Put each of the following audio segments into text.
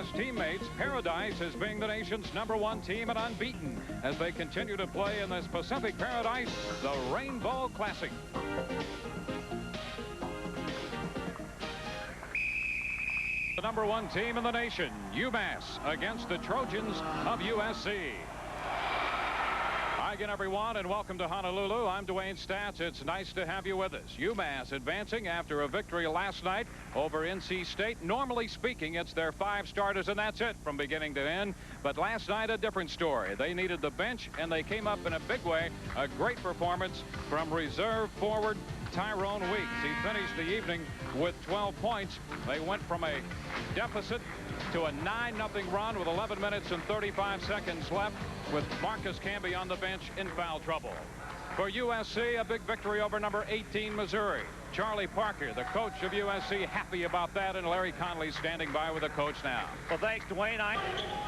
UMass teammates Paradise as being the nation's #1 team and unbeaten as they continue to play in this Pacific Paradise, the Rainbow Classic. The #1 team in the nation, UMass, against the Trojans of USC. Hi again, everyone, and welcome to Honolulu. I'm Dwayne Stats. It's nice to have you with us. UMass advancing after a victory last night over NC State. Normally speaking, it's their 5 starters, and that's it from beginning to end. But last night, a different story. They needed the bench, and they came up in a big way. A great performance from reserve forward Tyrone Weeks. He finished the evening with 12 points. They went from a deficit to a 9-0 run with 11 minutes and 35 seconds left, with Marcus Camby on the bench in foul trouble. For USC, a big victory over number 18 Missouri. Charlie Parker, the coach of USC, happy about that, and Larry Conley standing by with the coach now. Well, thanks, Dwayne.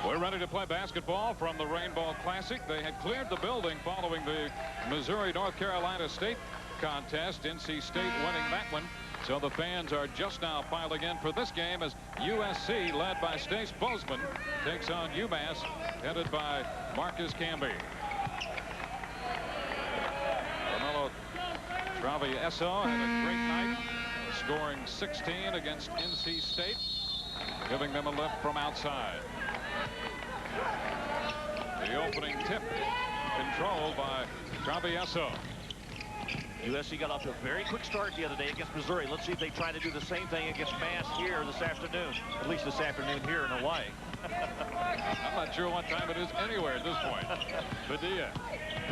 We're ready to play basketball from the Rainbow Classic. They had cleared the building following the Missouri-North Carolina State contest. NC State winning that one. So the fans are just now filing in for this game as USC, led by Stace Bozeman, takes on UMass, headed by Marcus Camby. Carmelo Travieso had a great night, scoring 16 against NC State, giving them a lift from outside. The opening tip controlled by Travieso. USC got off to a very quick start the other day against Missouri. Let's see if they try to do the same thing against Mass here this afternoon. At least this afternoon here in Hawaii. I'm not sure what time it is anywhere at this point. Padilla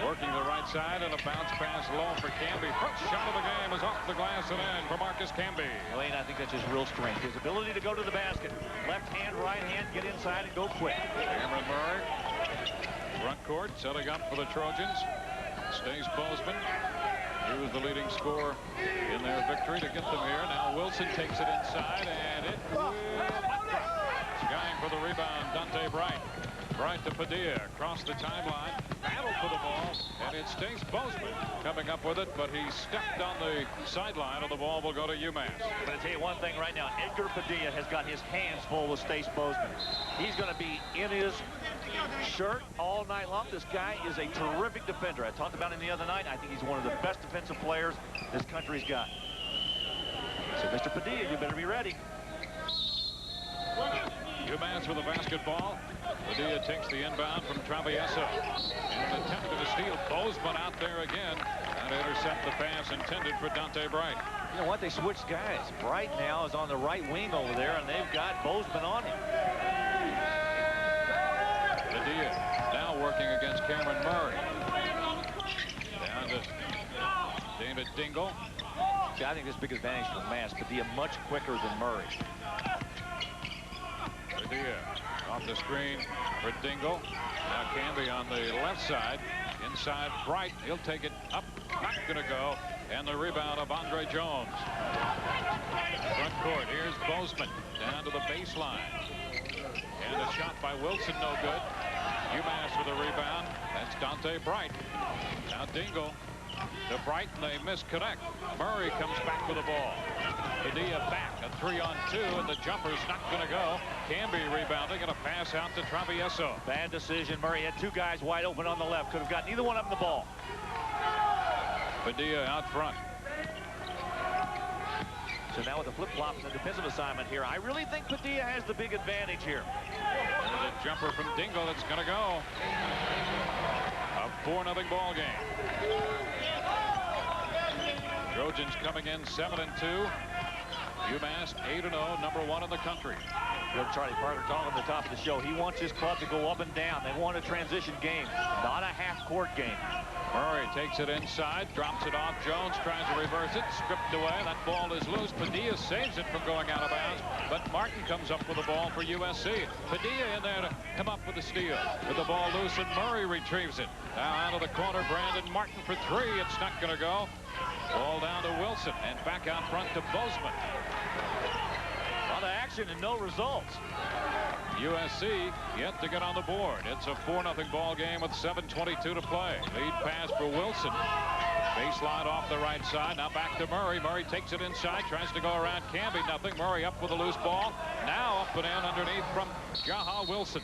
working the right side, and a bounce pass low for Camby. First shot of the game is off the glass and in for Marcus Camby. Wayne, I think that's his real strength. His ability to go to the basket. Left hand, right hand, get inside and go quick. Cameron Murray, front court, setting up for the Trojans. Stace Bozeman. He was the leading scorer in their victory to get them here. Now Wilson takes it inside, and it will skying for the rebound, Dante Bright. Bright to Padilla, across the timeline, battle for the ball, and it's Stace Bozeman coming up with it, but he stepped on the sideline, and the ball will go to UMass. I'm going to tell you one thing right now. Edgar Padilla has got his hands full with Stace Bozeman. He's going to be in his shirt all night long. This guy is a terrific defender. I talked about him the other night. I think he's one of the best defensive players this country's got. So, Mr. Padilla, you better be ready. UMass with the basketball. Padilla takes the inbound from Travieso. And an attempt to steal. Bozeman out there again. And intercept the pass intended for Dante Bright. You know what? They switched guys. Bright now is on the right wing over there, and they've got Bozeman on him. Padilla now working against Cameron Murray. Down to David Dingle. See, I think this big advantage for Mass. Padilla much quicker than Murray. Padilla off the screen for Dingle. Now Camby on the left side. Inside Bright. He'll take it up. Not going to go. And the rebound of Andre Jones. Front court. Here's Bozeman down to the baseline. And a shot by Wilson, no good. UMass with a rebound. That's Dante Bright. Now Dingle to Bright, and they misconnect. Murray comes back with the ball. Padilla back, a 3-on-2, and the jumper's not going to go. Camby rebounding, and a pass out to Travieso. Bad decision. Murray had 2 guys wide open on the left. Could have gotten either one of them the ball. Padilla out front. So now with the flip-flop and the defensive assignment here, I really think Padilla has the big advantage here. There's a jumper from Dingle that's going to go. A 4-0 ball game. Trojans coming in 7-2. UMass 8-0, #1 in the country. Good Charlie Parker talking at the top of the show. He wants his club to go up and down. They want a transition game, not a half-court game. Murray takes it inside, drops it off. Jones tries to reverse it, stripped away. That ball is loose. Padilla saves it from going out of bounds, but Martin comes up with the ball for USC. Padilla in there to come up with the steal. With the ball loose, and Murray retrieves it. Now out of the corner, Brandon Martin for 3. It's not going to go. Ball down to Wilson, and back out front to Bozeman. A lot of action and no results. USC yet to get on the board. It's a 4-0 ball game with 7:22 to play. Lead pass for Wilson. Baseline off the right side. Now back to Murray. Murray takes it inside. Tries to go around Camby. Nothing. Murray up with a loose ball. Now put in underneath from Jaha Wilson.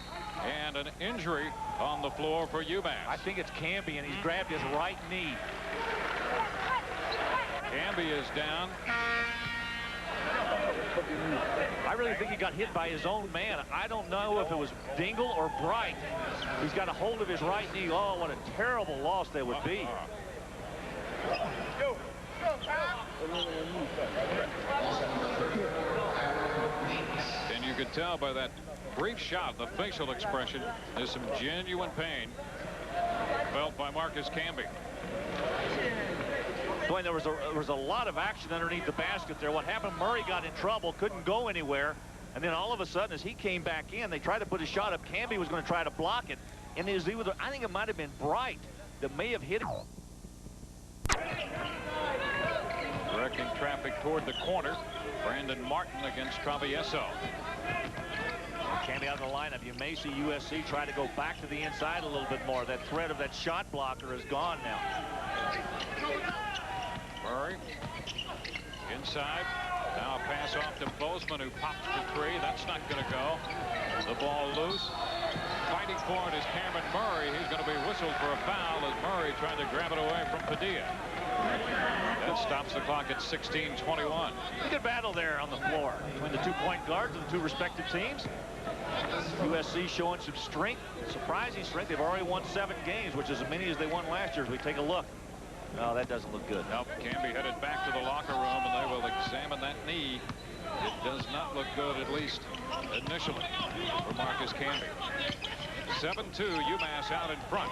And an injury on the floor for UMass. I think it's Camby, and he's grabbed his right knee. Camby is down. I really think he got hit by his own man. I don't know if it was Dingle or Bright. He's got a hold of his right knee. Oh, what a terrible loss that would be. And you could tell by that brief shot, the facial expression, there's some genuine pain felt by Marcus Camby. Boy, there was a lot of action underneath the basket there. What happened, Murray got in trouble, couldn't go anywhere, and then all of a sudden, as he came back in, they tried to put a shot up. Camby was going to try to block it, and it was either, I think it might have been Bright that may have hit him. Directing traffic toward the corner. Brandon Martin against Travieso. Camby out of the lineup. You may see USC try to go back to the inside a little bit more. That threat of that shot blocker is gone now. Murray inside. Now a pass off to Bozeman, who pops for three. That's not going to go. The ball loose. Fighting for it is Cameron Murray. He's going to be whistled for a foul as Murray trying to grab it away from Padilla. That stops the clock at 16:21. Good battle there on the floor between the 2-point guards of the two respective teams. USC showing some strength, surprising strength. They've already won 7 games, which is as many as they won last year. As we take a look. No, that doesn't look good. Nope. Camby headed back to the locker room, and they will examine that knee. It does not look good, at least initially, for Marcus Camby. 7-2, UMass out in front.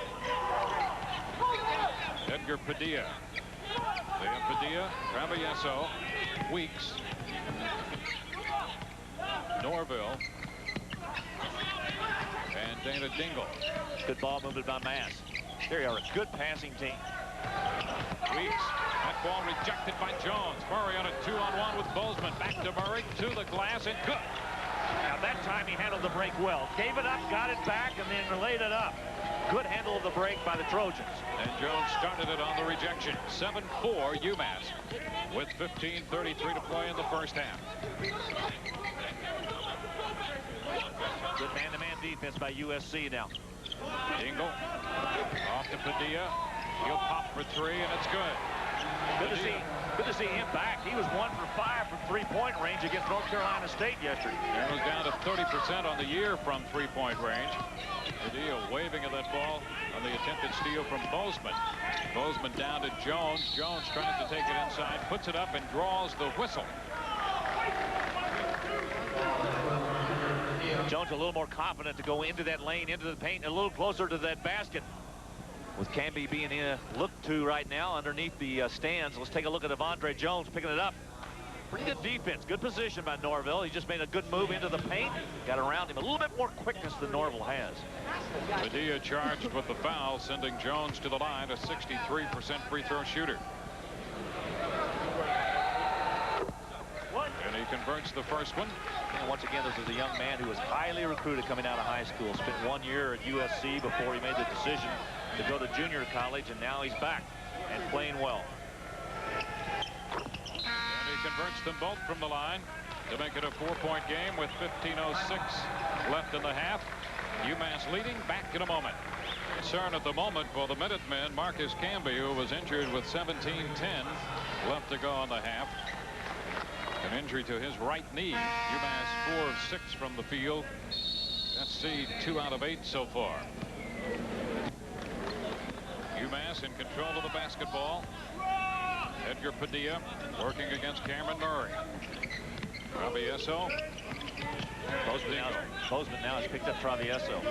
Edgar Padilla. They have Padilla, Travieso, Weeks, Norville, and Dana Dingle. Good ball movement by Mass. There you are, a good passing team. Weeks, that ball rejected by Jones. Murray on a 2-on-1 with Bozeman. Back to Murray, to the glass, and good. Now that time he handled the break well. Gave it up, got it back, and then laid it up. Good handle of the break by the Trojans. And Jones started it on the rejection. 7-4 UMass with 15:33 to play in the first half. Good man-to-man defense by USC now. Dingle off to Padilla. He'll pop for three, and it's good. Good to see him back. He was 1 for 5 from three-point range against North Carolina State yesterday. It was down to 30% on the year from three-point range. Padilla waving at that ball on the attempted steal from Bozeman. Bozeman down to Jones. Jones tries to take it inside, puts it up, and draws the whistle. Jones a little more confident to go into that lane, into the paint, a little closer to that basket. With Camby being looked to right now underneath the stands. Let's take a look at Avondre Jones picking it up. Pretty good defense, good position by Norville. He just made a good move into the paint, got around him. A little bit more quickness than Norville has. Padilla charged with the foul, sending Jones to the line, a 63% free throw shooter. And he converts the first one. And once again, this is a young man who was highly recruited coming out of high school. Spent 1 year at USC before he made the decision to go to junior college, and now he's back and playing well. And he converts them both from the line to make it a 4-point game with 15:06 left in the half. UMass leading. Back in a moment. Concern at the moment for the Minutemen, Marcus Camby, who was injured with 17:10 left to go on the half. An injury to his right knee. UMass 4 of 6 from the field. SC 2 out of 8 so far. UMass in control of the basketball. Edgar Padilla working against Cameron Murray. Travieso. Bozeman now has picked up Travieso.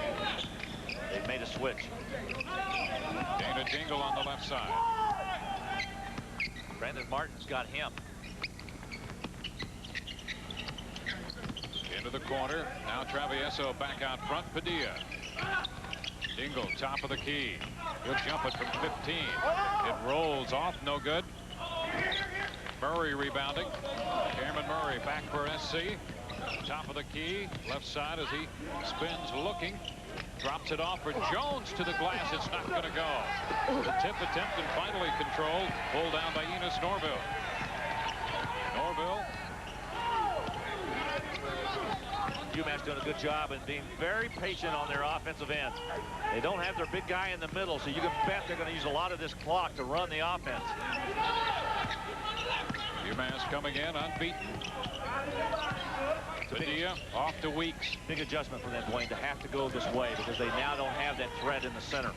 They've made a switch. Dana Dingle on the left side. Brandon Martin's got him. Into the corner. Now Travieso back out front. Padilla. Dingle, top of the key. He'll jump it from 15. It rolls off, no good. Murray rebounding. Cameron Murray back for SC. Top of the key, left side as he spins looking. Drops it off for Jones to the glass. It's not going to go. The tip attempt and finally controlled. Pulled down by Enos Norville. Norville. UMass doing a good job and being very patient on their offensive end. They don't have their big guy in the middle, so you can bet they're going to use a lot of this clock to run the offense. UMass coming in unbeaten. Padilla off to Weeks. Big adjustment for them, Dwayne, to have to go this way because they now don't have that threat in the center.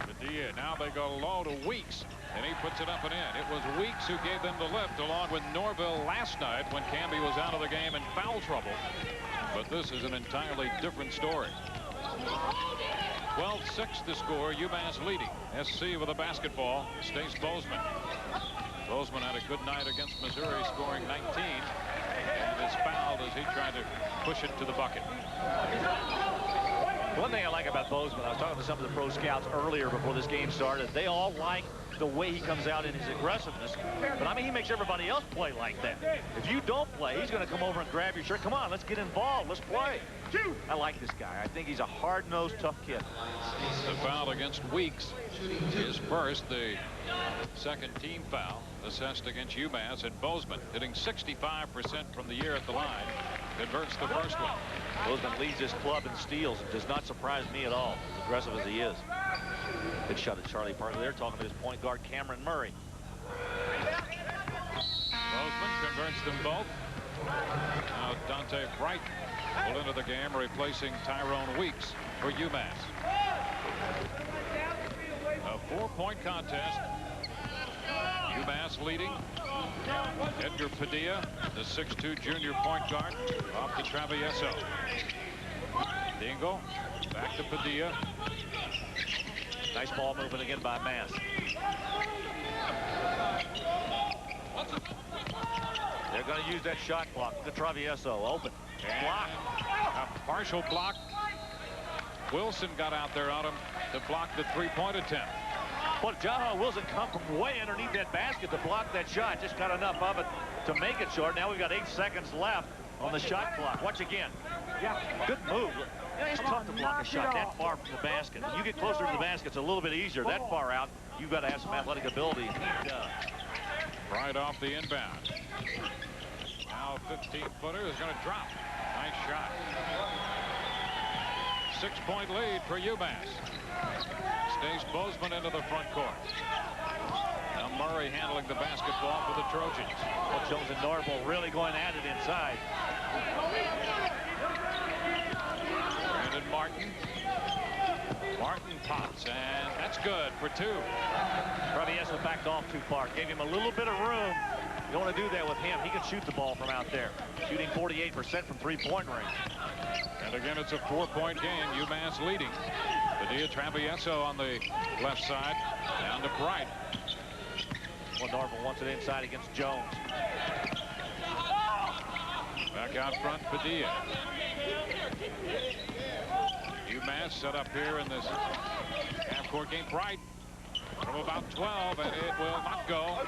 Padilla, now they go low to Weeks, and he puts it up and in. It was Weeks who gave them the lift, along with Norville last night when Camby was out of the game in foul trouble. But this is an entirely different story. 12-6 to score. UMass leading. SC with a basketball. Stace Bozeman. Bozeman had a good night against Missouri, scoring 19, and is fouled as he tried to push it to the bucket. One thing I like about Bozeman, I was talking to some of the pro scouts earlier before this game started. They all like the way he comes out in his aggressiveness. But I mean, he makes everybody else play like that. If you don't play, he's going to come over and grab your shirt. Come on, let's get involved. Let's play. I like this guy. I think he's a hard-nosed, tough kid. The foul against Weeks is first, the second team foul assessed against UMass, and Bozeman hitting 65% from the year at the line, converts the first one. Bozeman leads his club in steals. It does not surprise me at all, as aggressive as he is. Good shot at Charlie Parker there, talking to his point guard, Cameron Murray. Bozeman converts them both. Now Dante Bright will enter the game, replacing Tyrone Weeks for UMass. A 4-point contest. UMass leading. Edgar Padilla, the 6'2 junior point guard, off to Travieso. Dingle back to Padilla. Nice ball movement again by Mass. They're going to use that shot clock. The Travieso open. Block. A partial block. Wilson got out there on him to block the three-point attempt. But Jaha Wilson come from way underneath that basket to block that shot. Just got enough of it to make it short. Now we've got 8 seconds left on the shot clock. Watch again. Yeah, good move. You know, it's tough to block a shot that far from the basket. When you get closer to the basket, it's a little bit easier. That far out, you've got to have some athletic ability. And he does. Right off the inbound. Now 15-footer is going to drop. Nice shot. 6-point lead for UMass. Stace Bozeman into the front court. Now Murray handling the basketball for the Trojans. Well, Jones and Norville really going at it inside. Brandon Martin. Martin pops, and that's good for 2. Travieso backed off too far. Gave him a little bit of room. You don't want to do that with him. He can shoot the ball from out there. Shooting 48% from three-point range. And again, it's a 4-point game. UMass leading. Padilla, Travieso on the left side. Down to Bright. Well, Norville wants it inside against Jones. Back out front, Padilla. UMass set up here in this half-court game. Bright from about 12, and it will not go.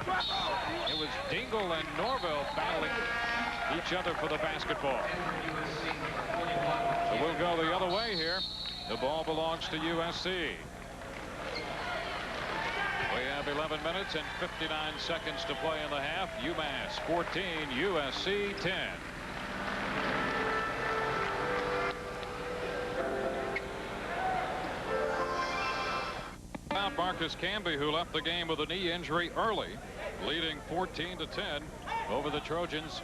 It was Dingle and Norville battling each other for the basketball. So we'll go the other way here. The ball belongs to USC. We have 11 minutes and 59 seconds to play in the half. UMass 14, USC 10. Marcus Camby, who left the game with a knee injury early, leading 14-10 over the Trojans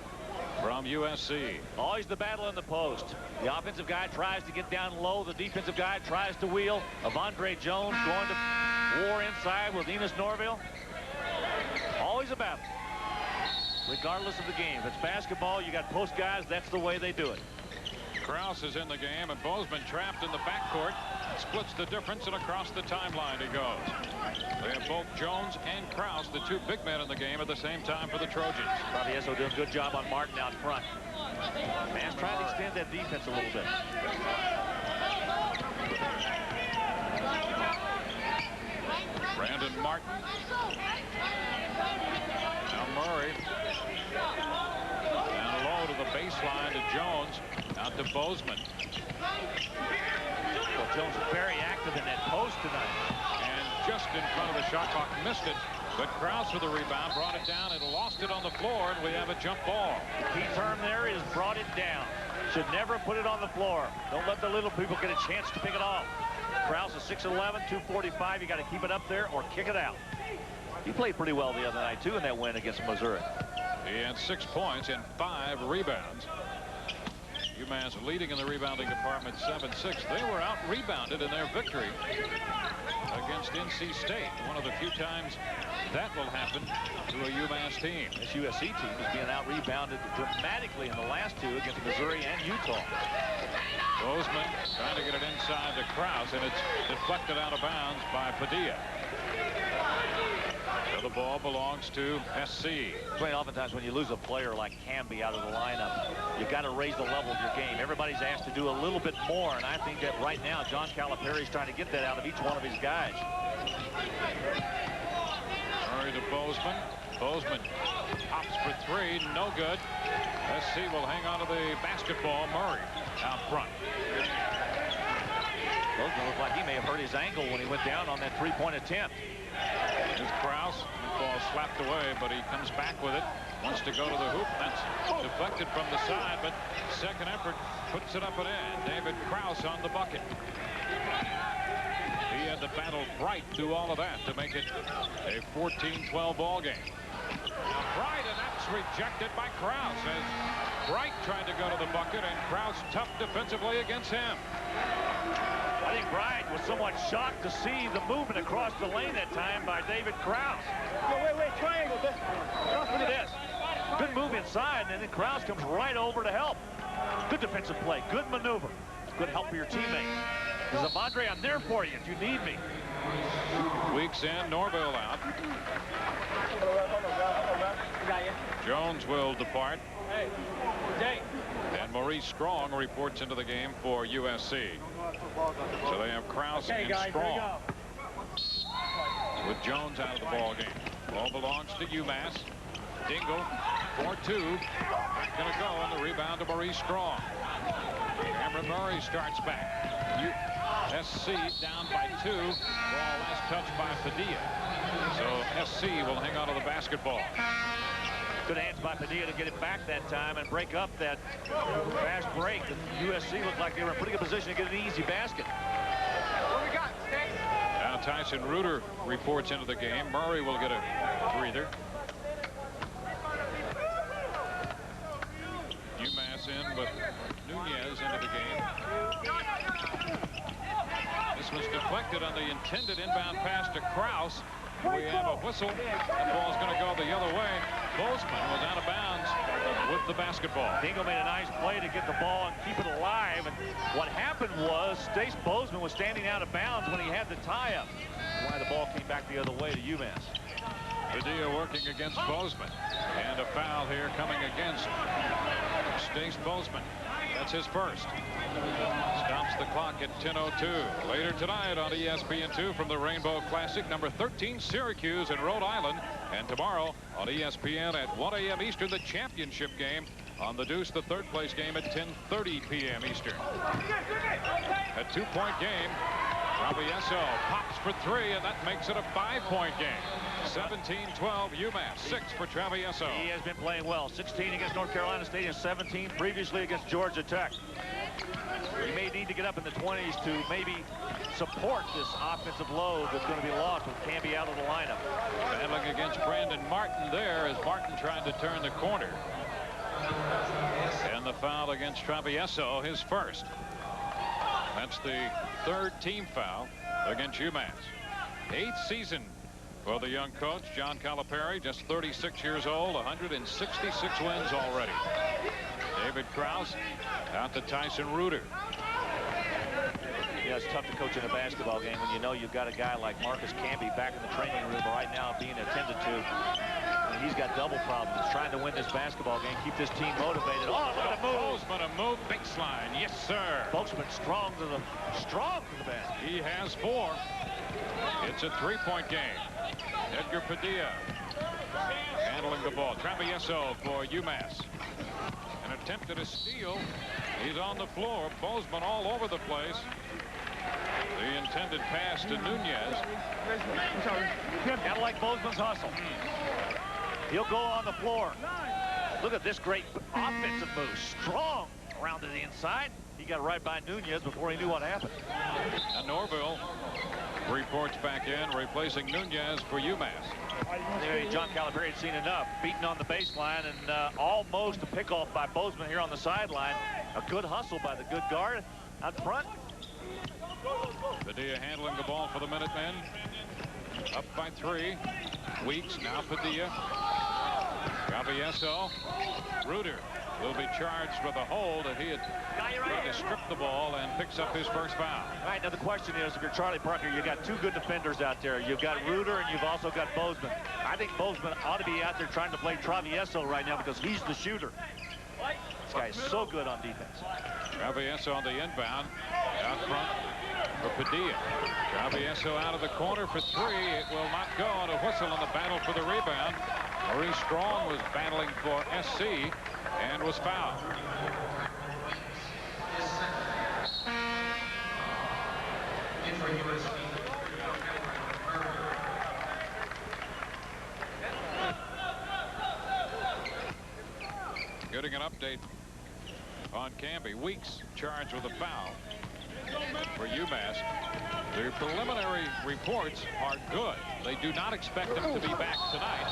from USC. Always the battle in the post. The offensive guy tries to get down low. The defensive guy tries to wheel. Avondre Jones going to war inside with Enos Norville. Always a battle, regardless of the game. If it's basketball, you got post guys. That's the way they do it. Krause is in the game, and Bozeman trapped in the backcourt. Splits the difference, and across the timeline he goes. They have both Jones and Krause, the 2 big men in the game, at the same time for the Trojans. Travieso doing a good job on Martin out front. Man's trying to extend that defense a little bit. Brandon Martin. Now Murray. Down low to the baseline to Jones. Out to Bozeman. Well, Jones is very active in that post tonight. And just in front of the shot clock, missed it. But Krause with the rebound, brought it down and lost it on the floor, and we have a jump ball. The key term there is brought it down. should never put it on the floor. Don't let the little people get a chance to pick it off. Krause is 6'11", 245. You got to keep it up there or kick it out. He played pretty well the other night, too, in that win against Missouri. He had 6 points and 5 rebounds. UMass leading in the rebounding department 7-6. They were out-rebounded in their victory against NC State. One of the few times that will happen to a UMass team. This USC team is being out-rebounded dramatically in the last 2 against Missouri and Utah. Bozeman trying to get it inside to Krause, and it's deflected out of bounds by Padilla. So the ball belongs to SC. Well, oftentimes when you lose a player like Camby out of the lineup, you've got to raise the level of your game. Everybody's asked to do a little bit more, and I think that right now John Calipari is trying to get that out of each one of his guys. Murray to Bozeman. Bozeman pops for 3, no good. SC will hang on to the basketball. Murray out front. Bozeman looked like he may have hurt his ankle when he went down on that 3-point attempt. Here's Krause. The ball slapped away, but he comes back with it. Wants to go to the hoop. That's deflected from the side, but second effort puts it up and in. David Krause on the bucket. He had to battle Bright through all of that to make it a 14-12 ball game. Now Bright, and that's rejected by Krause as Bright tried to go to the bucket, and Krause tough defensively against him. I think Bright was somewhat shocked to see the movement across the lane that time by David Krause. Wait, triangle. Look at this. Good move inside, and then Krause comes right over to help. Good defensive play, good maneuver. Good help for your teammates. Zamandre, I'm there for you if you need me. Weeks in, Norville out. Jones will depart. And Maurice Strong reports into the game for USC. So they have Krause and Strong. With Jones out of the ball game. Ball belongs to UMass. Dingle, 4-2. Going to go on the rebound to Maurice Strong. Cameron Murray starts back. SC down by 2. Ball last touched by Padilla. So SC will hang on to the basketball. Good hands by Padilla to get it back that time and break up that fast break. The USC looked like they were in pretty good position to get an easy basket. What we got? Now Tyson Reuter reports into the game. Murray will get a breather. UMass in with Nunez into the game. This was deflected on the intended inbound pass to Krause. We have a whistle. The ball's going to go the other way. Bozeman was out of bounds with the basketball. Dingle made a nice play to get the ball and keep it alive. And what happened was Stace Bozeman was standing out of bounds when he had the tie-up. That's why the ball came back the other way to UMass. Padilla working against Bozeman. And a foul here coming against Stace Bozeman. That's his first. Stops the clock at 10:02. Later tonight on ESPN2 from the Rainbow Classic, number 13 Syracuse and Rhode Island. And tomorrow on ESPN at 1 a.m. Eastern, the championship game on the Deuce, the third place game at 10:30 p.m. Eastern. A 2-point game. Travieso pops for 3, and that makes it a 5-point game. 17-12 UMass, 6 for Travieso. He has been playing well. 16 against North Carolina State and 17 previously against Georgia Tech. He may need to get up in the 20s to maybe support this offensive load that's going to be lost with Camby out of the lineup. Battling against Brandon Martin there as Martin tried to turn the corner. And the foul against Travieso, his first. That's the third team foul against UMass. 8th season for the young coach, John Calipari, just 36 years old, 166 wins already. David Krause out to Tyson Reuter. Yeah, it's tough to coach in a basketball game when you know you've got a guy like Marcus Camby back in the training room right now being attended to. And he's got double problems. He's trying to win this basketball game, keep this team motivated. Oh, look at the move. Bozeman, a move, baseline. Yes, sir. Bozeman strong to the basket. He has 4. It's a 3-point game. Edgar Padilla handling the ball. Travieso for UMass. An attempt at a steal. He's on the floor. Bozeman all over the place. The intended pass to Nunez. Gotta like Bozeman's hustle. He'll go on the floor. Look at this great offensive move. Strong Round to the inside. He got right by Nunez before he knew what happened. And Norville reports back in, replacing Nunez for UMass. There, John Calipari had seen enough. Beaten on the baseline and almost a pickoff by Bozeman here on the sideline. A good hustle by the good guard out front. Padilla handling the ball for the Minutemen. Up by 3. Weeks, now Padilla. Gavieso. Reuter will be charged with a hold, and he had tried to strip the ball and picks up his first foul. All right, now the question is, if you're Charlie Parker, you've got 2 good defenders out there. You've got Reuter and you've also got Bozeman. I think Bozeman ought to be out there trying to play Travieso right now because he's the shooter. This guy is so good on defense. Travieso on the inbound. Out front for Padilla. Travieso out of the corner for 3. It will not go on a whistle in the battle for the rebound. Maurice Strong was battling for SC and was fouled. Getting an update on Canby. Weeks charged with a foul for UMass. The preliminary reports are good. They do not expect him to be back tonight.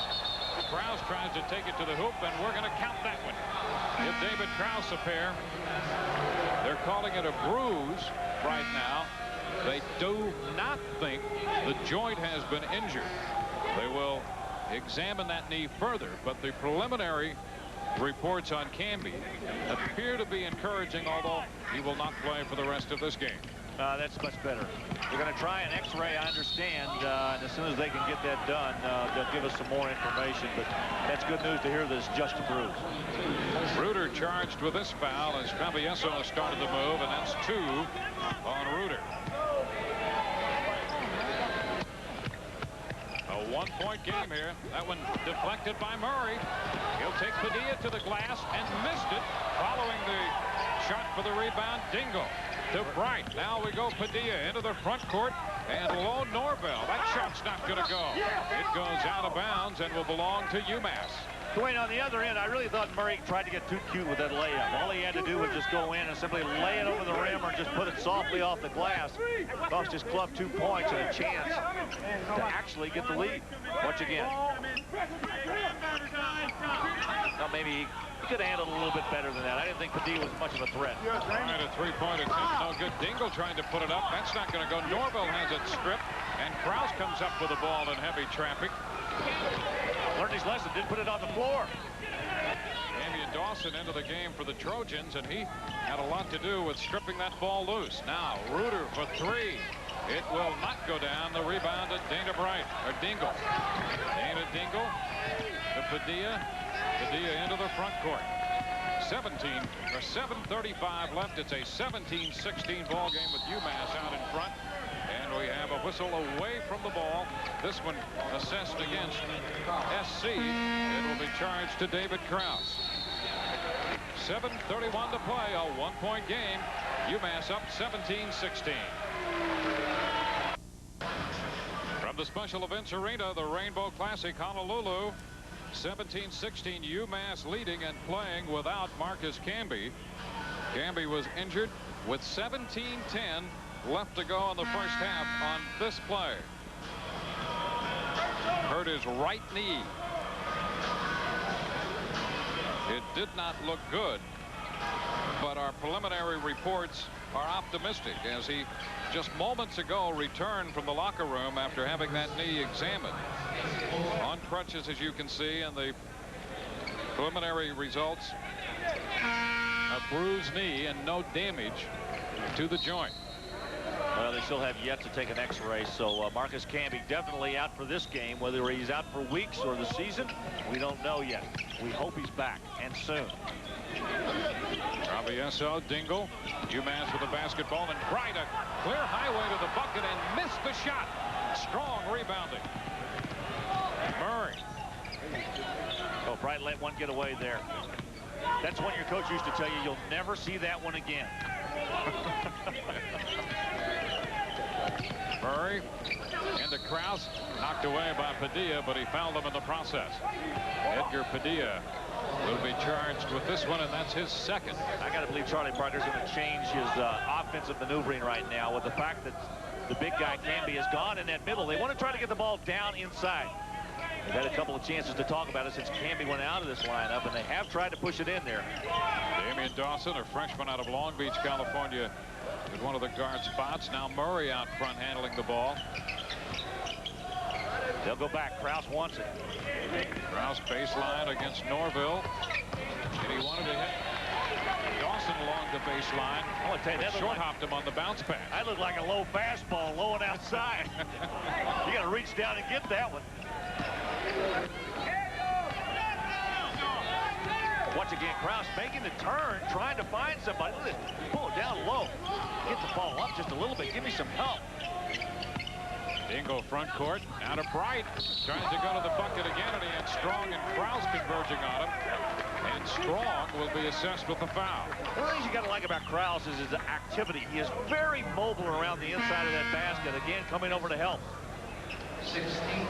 Krause tries to take it to the hoop, and we're going to count that one. Give David Krause a pair. They're calling it a bruise right now. They do not think the joint has been injured. They will examine that knee further, but the preliminary reports on Canby appear to be encouraging, although he will not play for the rest of this game. That's much better. They're going to try an X-ray, I understand, and as soon as they can get that done, they'll give us some more information. But that's good news to hear that it's just a bruise. Reuter charged with this foul as Travieso started the move, and that's 2 on Reuter. A 1-point game here. That one deflected by Murray. He'll take Padilla to the glass and missed it. Following the shot for the rebound, Dingle to Bright. Now we go Padilla into the front court and Lone Norville. That shot's not going to go. It goes out of bounds and will belong to UMass. Dwayne, on the other end, I really thought Murray tried to get too cute with that layup. All he had to do was just go in and simply lay it over the rim or just put it softly off the glass. Cost his club 2 points and a chance to actually get the lead. Watch again. Now maybe he could have handled a little bit better than that. I didn't think Padilla was much of a threat. All right, a 3-point attempt. No good. Dingle trying to put it up. That's not going to go. Norville has it stripped, and Krause comes up with the ball in heavy traffic. Learned his lesson, didn't put it on the floor. Damian Dawson into the game for the Trojans, and he had a lot to do with stripping that ball loose. Now, Reuter for 3. It will not go down. The rebound to Dingle. Dana Dingle to Padilla. Padilla into the front court. 7:35 left. It's a 17-16 ball game with UMass out in front. And we have a whistle away from the ball. This one assessed against SC. It will be charged to David Krause. 7:31 to play. A 1-point game. UMass up 17-16. From the Special Events Arena, the Rainbow Classic Honolulu. 17-16, UMass leading and playing without Marcus Canby. Canby was injured with 17:10 left to go in the first half on this play. Hurt his right knee. It did not look good, but our preliminary reports are optimistic as he just moments ago returned from the locker room after having that knee examined. On crutches, as you can see, and the preliminary results, a bruised knee and no damage to the joint. Well, they still have yet to take an X-ray, so Marcus Canby definitely out for this game. Whether he's out for weeks or the season, we don't know yet. We hope he's back, and soon. Travieso, Dingle, UMass with the basketball, and Bright, a clear highway to the bucket and missed the shot. Strong rebounding. Murray. Oh, Bright let one get away there. That's when your coach used to tell you you'll never see that one again. Murray into Krause, knocked away by Padilla, but he fouled him in the process. Edgar Padilla will be charged with this one, and that's his second. I got to believe Charlie Parker's going to change his offensive maneuvering right now with the fact that the big guy Canby is gone in that middle. They want to try to get the ball down inside. They've had a couple of chances to talk about it since Canby went out of this lineup, and they have tried to push it in there. Damian Dawson, a freshman out of Long Beach, California, at one of the guard spots. Now Murray out front handling the ball. They'll go back. Krause wants it. Krause baseline against Norville. And he wanted to hit Dawson along the baseline. I want to tell you, that short hopped him on the bounce pass. That looked like a low fastball, low and outside. You got to reach down and get that one. Once again, Krause making the turn, trying to find somebody. Look at this. Pull it down low. Get the ball up just a little bit. Give me some help. Dingle front court. Out of Bright. Tries to go to the bucket again, and he had Strong and Krause converging on him. And Strong will be assessed with a foul. One of the things you got to like about Krause is his activity. He is very mobile around the inside of that basket. Again, coming over to help.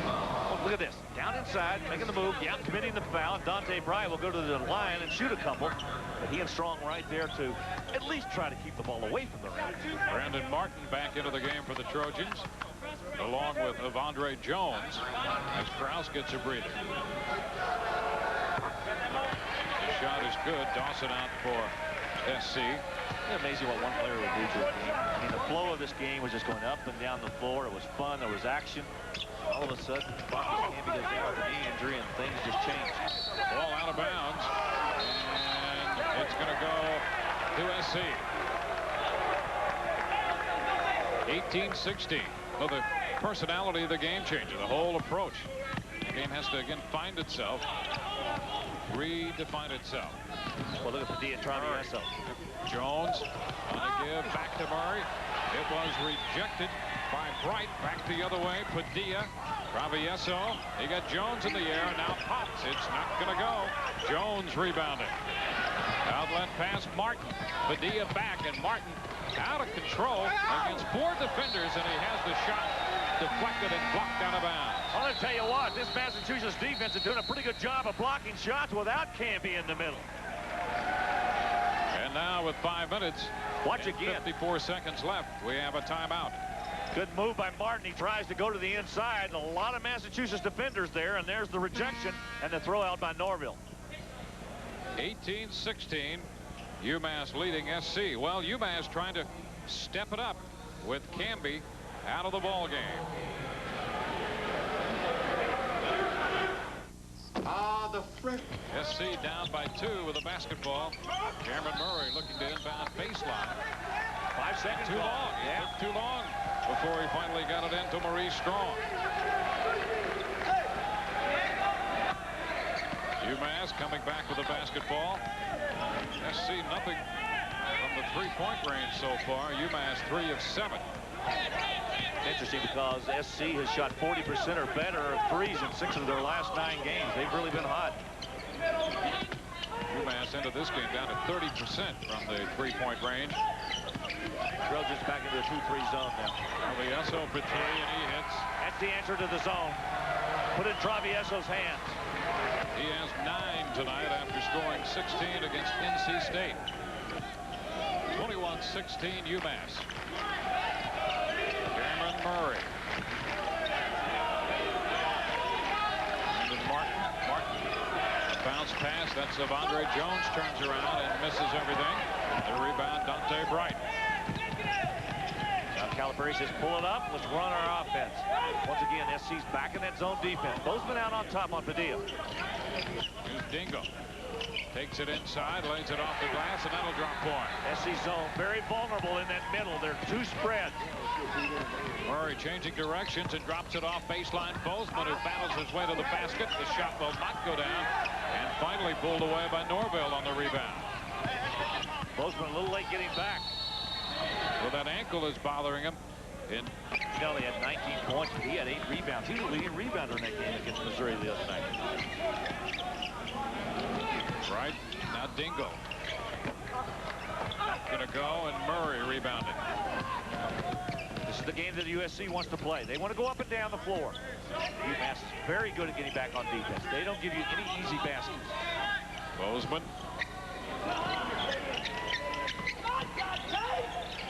Oh, look at this. Down inside, making the move. Yeah, committing the foul. Dante Bryant will go to the line and shoot a couple. But he and Strong right there to at least try to keep the ball away from the rim. Brandon Martin back into the game for the Trojans, along with Evandre Jones, as Krause gets a breather. The shot is good. Dawson out for SC. It's amazing what one player will do to a game. I mean, the flow of this game was just going up and down the floor. It was fun. There was action. All of a sudden, Bobby Canby goes down with a knee injury, and things just changed. Ball out of bounds, and it's going to go to SC. 18-16. Well, the personality of the game changer, the whole approach. The game has to again find itself, redefine itself. Well, look at Padilla Travieso. Jones on a give back to Murray. It was rejected by Bright. Back the other way. Padilla. Travieso. He got Jones in the air. Now pops. It's not going to go. Jones rebounded. Outlet pass. Martin. Padilla back, and Martin out of control against 4 defenders, and he has the shot deflected and blocked out of bounds. I'm going to tell you what, this Massachusetts defense is doing a pretty good job of blocking shots without Canby in the middle. And now with 5 minutes, watch again. 54 seconds left, we have a timeout. Good move by Martin. He tries to go to the inside. A lot of Massachusetts defenders there, and there's the rejection and the throw out by Norville. 18-16, UMass leading SC. Well, UMass trying to step it up with Canby out of the ball game. The frick. SC down by 2 with a basketball. Cameron Murray looking to inbound baseline. 5 seconds. Too long. Yeah. It took too long before he finally got it into Maurice Strong. UMass coming back with a basketball. SC nothing from the three-point range so far. UMass 3 of 7. Interesting because SC has shot 40% or better of threes in 6 of their last 9 games. They've really been hot. UMass ended this game down to 30% from the three-point range. Trojans back into the 2-3 zone now. Travieso for 3, and he hits. That's the answer to the zone. Put in Travieso's hands. He has 9 tonight after scoring 16 against NC State. 21-16 UMass. Cameron Murray. And Martin. Bounce pass. That's Evandre Jones. Turns around and misses everything. The rebound, Dante Bright. Now Calipari says, pull it up. Let's run our offense. Once again, SC's back in that zone defense. Bozeman out on top on Padilla. Here's Dingle. Takes it inside, lays it off the glass, and that'll drop point. SC zone very vulnerable in that middle. They're 2 spreads. Murray changing directions and drops it off baseline. Bozeman, who battles his way to the basket. The shot will not go down. And finally pulled away by Norville on the rebound. Bozeman a little late getting back. Well, that ankle is bothering him. You know, he had 19 points, but he had 8 rebounds. He was the leading rebounder in that game against Missouri the other night. Right. Now Dingle. Gonna go, and Murray rebounding. This is the game that the USC wants to play. They want to go up and down the floor. UMass is very good at getting back on defense. They don't give you any easy baskets. Bozeman.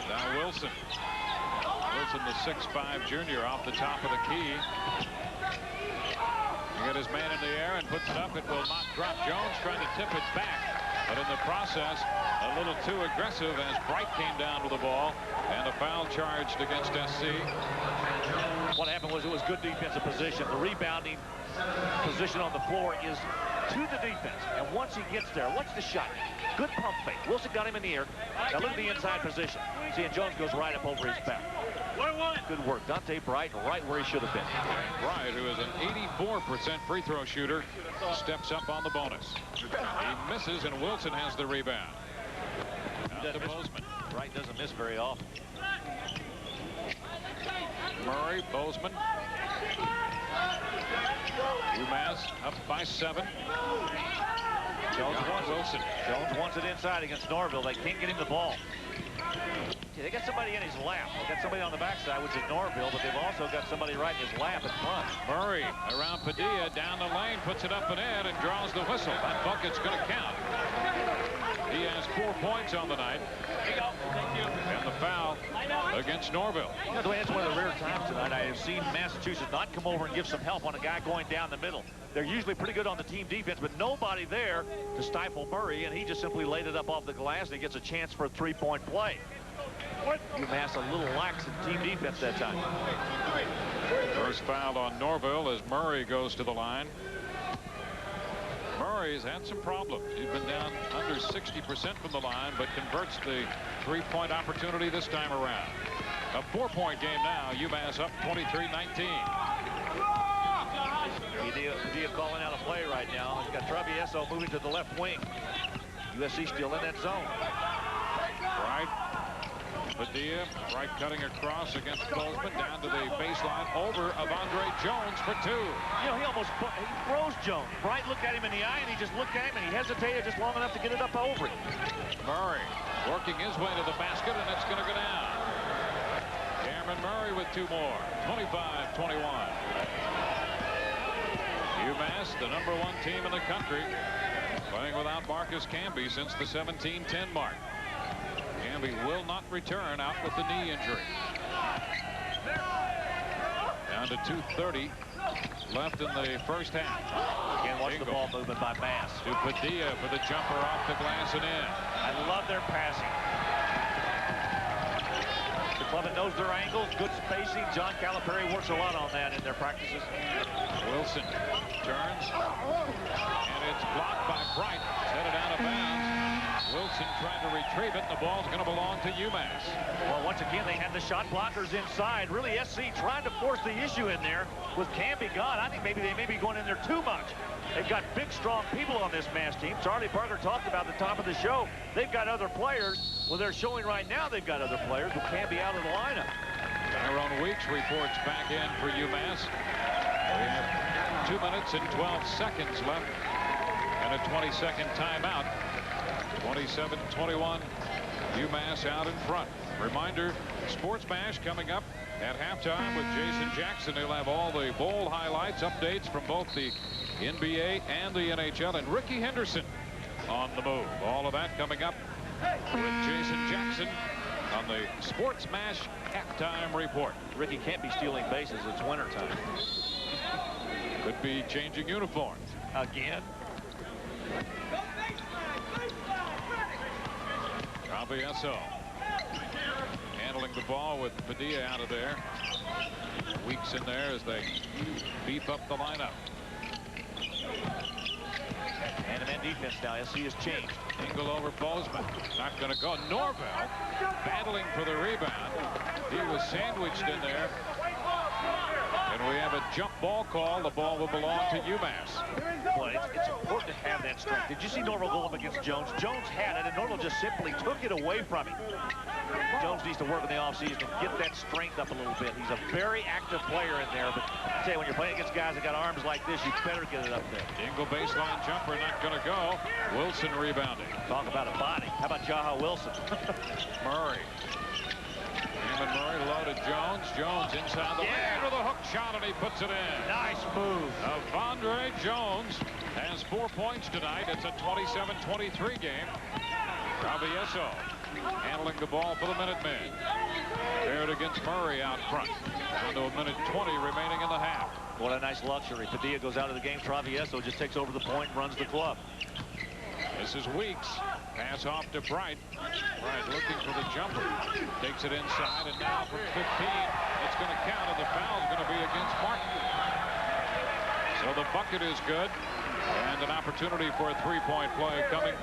Now Wilson. Wilson, the 6'5" junior, off the top of the key. He got his man in the air and puts it up. It will not drop. Jones trying to tip it back, but in the process, a little too aggressive as Bright came down with the ball, and a foul charged against SC. What happened was it was good defensive position. The rebounding position on the floor is to the defense, and once he gets there, watch the shot. Good pump fake. Wilson got him in the air. Now look at the inside position. See, and Jones goes right up over his back. Good work. Dante Bright right where he should have been. Bright, who is an 84% free throw shooter, steps up on the bonus. He misses, and Wilson has the rebound. Out to Bozeman. Bright doesn't miss very often. Murray, Bozeman. UMass up by 7. Jones wants Wilson. Jones wants it inside against Norville. They can't get him the ball. See, they got somebody in his lap. They got somebody on the backside, which is Norville, but they've also got somebody right in his lap in front. Murray around Padilla, down the lane, puts it up and in, and draws the whistle. That bucket's going to count. He has 4 points on the night. And the foul against Norville. You know, Dwayne, that's one of the rare times tonight I have seen Massachusetts not come over and give some help on a guy going down the middle. They're usually pretty good on the team defense, but nobody there to stifle Murray, and he just simply laid it up off the glass, and he gets a chance for a three-point play. UMass a little lax in team defense that time. First foul on Norville as Murray goes to the line. Murray's had some problems. He's been down under 60% from the line, but converts the three-point opportunity this time around. A 4-point game now. UMass up 23-19. Padilla calling out a play right now. He's got Travieso moving to the left wing. USC still in that zone. Right. Padilla, Bright cutting across against Bozeman, down to the baseline, over Avondre Jones for 2. You know, he froze Jones. Bright looked at him in the eye, and he just looked at him, and he hesitated just long enough to get it up over him. Murray working his way to the basket, and it's going to go down. Cameron Murray with 2 more. 25-21. UMass, the #1 team in the country, playing without Marcus Camby since the 17-10 mark. Camby will not return, out with the knee injury. Down to 2:30 left in the first half. Again, watch the ball movement by Mass. To Padilla for the jumper off the glass and in. I love their passing. The club that knows their angles, good spacing. John Calipari works a lot on that in their practices. Wilson turns, and it's blocked by Bright. It's headed out of bounds. Wilson trying to retrieve it. The ball's going to belong to UMass. Well, once again, they had the shot blockers inside. Really, SC trying to force the issue in there with Camby gone. I think maybe they may be going in there too much. They've got big, strong people on this Mass team. Charlie Parker talked about at the top of the show. They've got other players. Well, they're showing right now they've got other players with Camby out of the lineup. Tyrone Weeks reports back in for UMass. We have 2 minutes and 12 seconds left and a 20-second timeout. 27-21, UMass out in front. Reminder, Sports Bash coming up at halftime with Jason Jackson. He'll have all the bowl highlights, updates from both the NBA and the NHL, and Ricky Henderson on the move. All of that coming up with Jason Jackson on the Sports Bash halftime report. Ricky can't be stealing bases. It's wintertime. Could be changing uniforms. Again. Travieso handling the ball with Padilla out of there. Weeks in there as they beef up the lineup. Man-to-man defense now. SC has changed. Engel over Bozeman. Not going to go. Norville battling for the rebound. He was sandwiched in there. And we have a jump ball call. The ball will belong to UMass. Well, it's important to have that strength. Did you see Norville go up against Jones? Jones had it, and Norville just simply took it away from him. Jones needs to work in the offseason to get that strength up a little bit. He's a very active player in there, but I tell you, when you're playing against guys that got arms like this, you better get it up there. Engel baseline jumper not going to go. Wilson rebounding. Talk about a body. How about Jaha Wilson? Murray. Cameron Murray loaded Jones. Jones inside the lane with a hook shot, and he puts it in. Nice move. Avondre Jones has 4 points tonight. It's a 27-23 game. Travieso handling the ball for the Minutemen. Paired against Murray out front. Down to a minute 20 remaining in the half. What a nice luxury. Padilla goes out of the game. Travieso just takes over the point and runs the club. This is Weeks. Pass off to Bright. Bright looking for the jumper. Takes it inside, and now from 15, it's going to count, and the foul is going to be against Martin. So the bucket is good, and an opportunity for a three-point play coming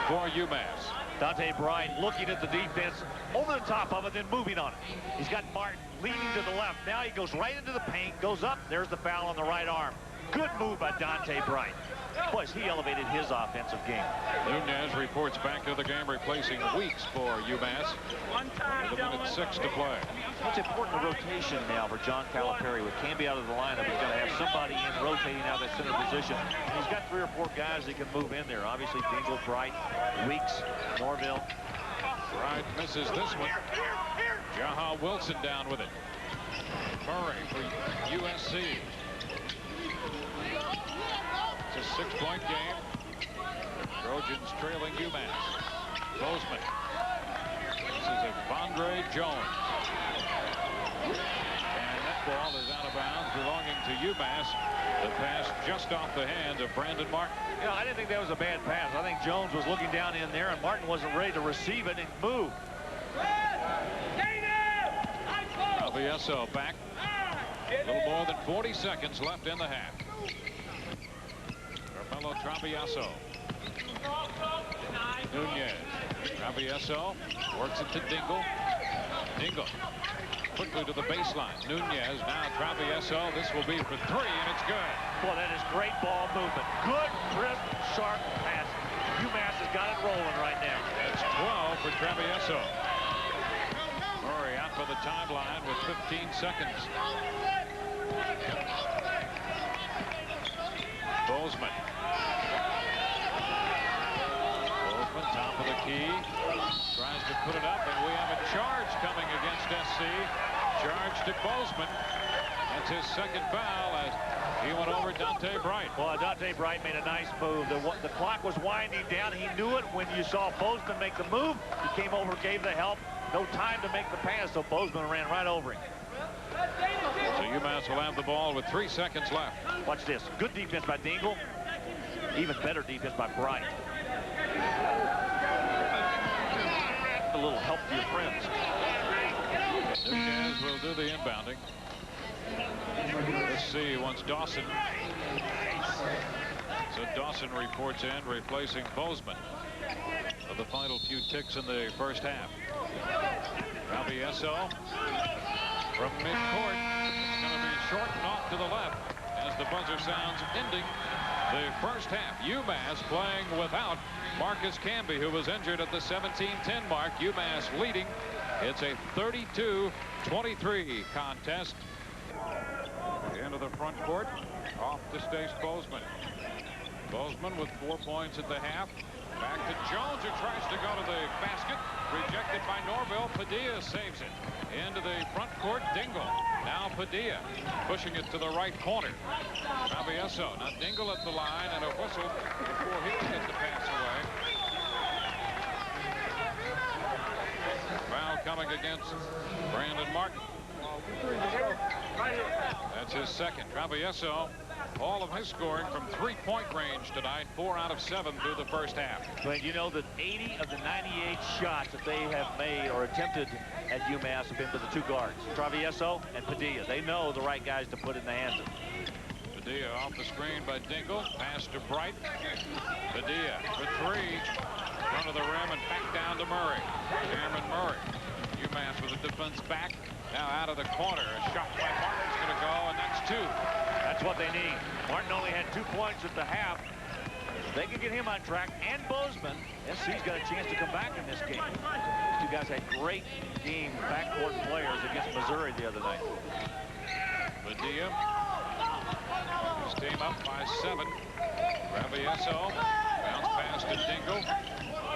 for UMass. Dante Bright looking at the defense over the top of it, then moving on it. He's got Martin leaning to the left. Now he goes right into the paint, goes up. There's the foul on the right arm. Good move by Dante Bright. Boy, he elevated his offensive game. Nunez reports back to the game, replacing Weeks for UMass. With a minute 6 to play. It's important rotation now for John Calipari. With Camby out of the lineup, he's going to have somebody in rotating out of that center position. He's got 3 or 4 guys that can move in there. Obviously, Dingle, Bright, Weeks, Norville. Bright misses this one. Jaha Wilson down with it. Murray for USC. It's a 6-point game. Trojans trailing UMass. Bozeman. This is Evandre Jones. And that ball is out of bounds, belonging to UMass. The pass just off the hand of Brandon Martin. You know, I didn't think that was a bad pass. I think Jones was looking down in there, and Martin wasn't ready to receive it and move. Travieso back. A little more than 40 seconds left in the half. Carmelo Travieso. Nunez. Travieso works it to Dingle. Dingle quickly to the baseline. Nunez, now Travieso. This will be for 3, and it's good. Boy, that is great ball movement. Good, crisp, sharp pass. UMass has got it rolling right now. That's 12 for Travieso. Murray out for the timeline with 15 seconds. Bozeman. Bozeman, top of the key. Tries to put it up, and we have a charge coming against SC. Charge to Bozeman. That's his second foul as he went over Dante Bright. Well, Dante Bright made a nice move. The clock was winding down. He knew it when you saw Bozeman make the move. He came over, gave the help. No time to make the pass, so Bozeman ran right over him. So UMass will have the ball with 3 seconds left. Watch this. Good defense by Dingle. Even better defense by Bright. A little help to your friends. Nunez will do the inbounding. Let's see, once Dawson. So Dawson reports in, replacing Bozeman for the final few ticks in the first half. Travieso from midcourt. It's going to be short and off to the left as the buzzer sounds, ending the first half. UMass playing without Marcus Camby, who was injured at the 17-10 mark. UMass leading. It's a 32-23 contest. Into the front court. Off to Stace Bozeman. Bozeman with 4 points at the half. Back to Jones, who tries to go to the basket. Rejected by Norville. Padilla saves it. Into the front court, Dingle. Now Padilla pushing it to the right corner. Travieso. Now Dingle at the line, and a whistle before he can get the pass away. Foul coming against Brandon Martin. That's his second. Travieso, all of his scoring from 3-point range tonight, 4 out of 7 through the first half. But you know that 80 of the 98 shots that they have made or attempted at UMass have been to the 2 guards, Travieso and Padilla. They know the right guys to put in the hands of. Padilla off the screen by Dingle. Pass to Bright. Padilla for 3. Front of the rim and back down to Murray. Cameron Murray. UMass with the defense back. Now out of the corner. A shot by Martin's going to go, and that's 2. That's what they need. Martin only had 2 points at the half. They can get him on track, and Bozeman. SC's got a chance to come back in this game. These 2 guys had great game backcourt players against Missouri the other night. Padilla. His team up by 7. Travieso. Bounce pass to Dingle.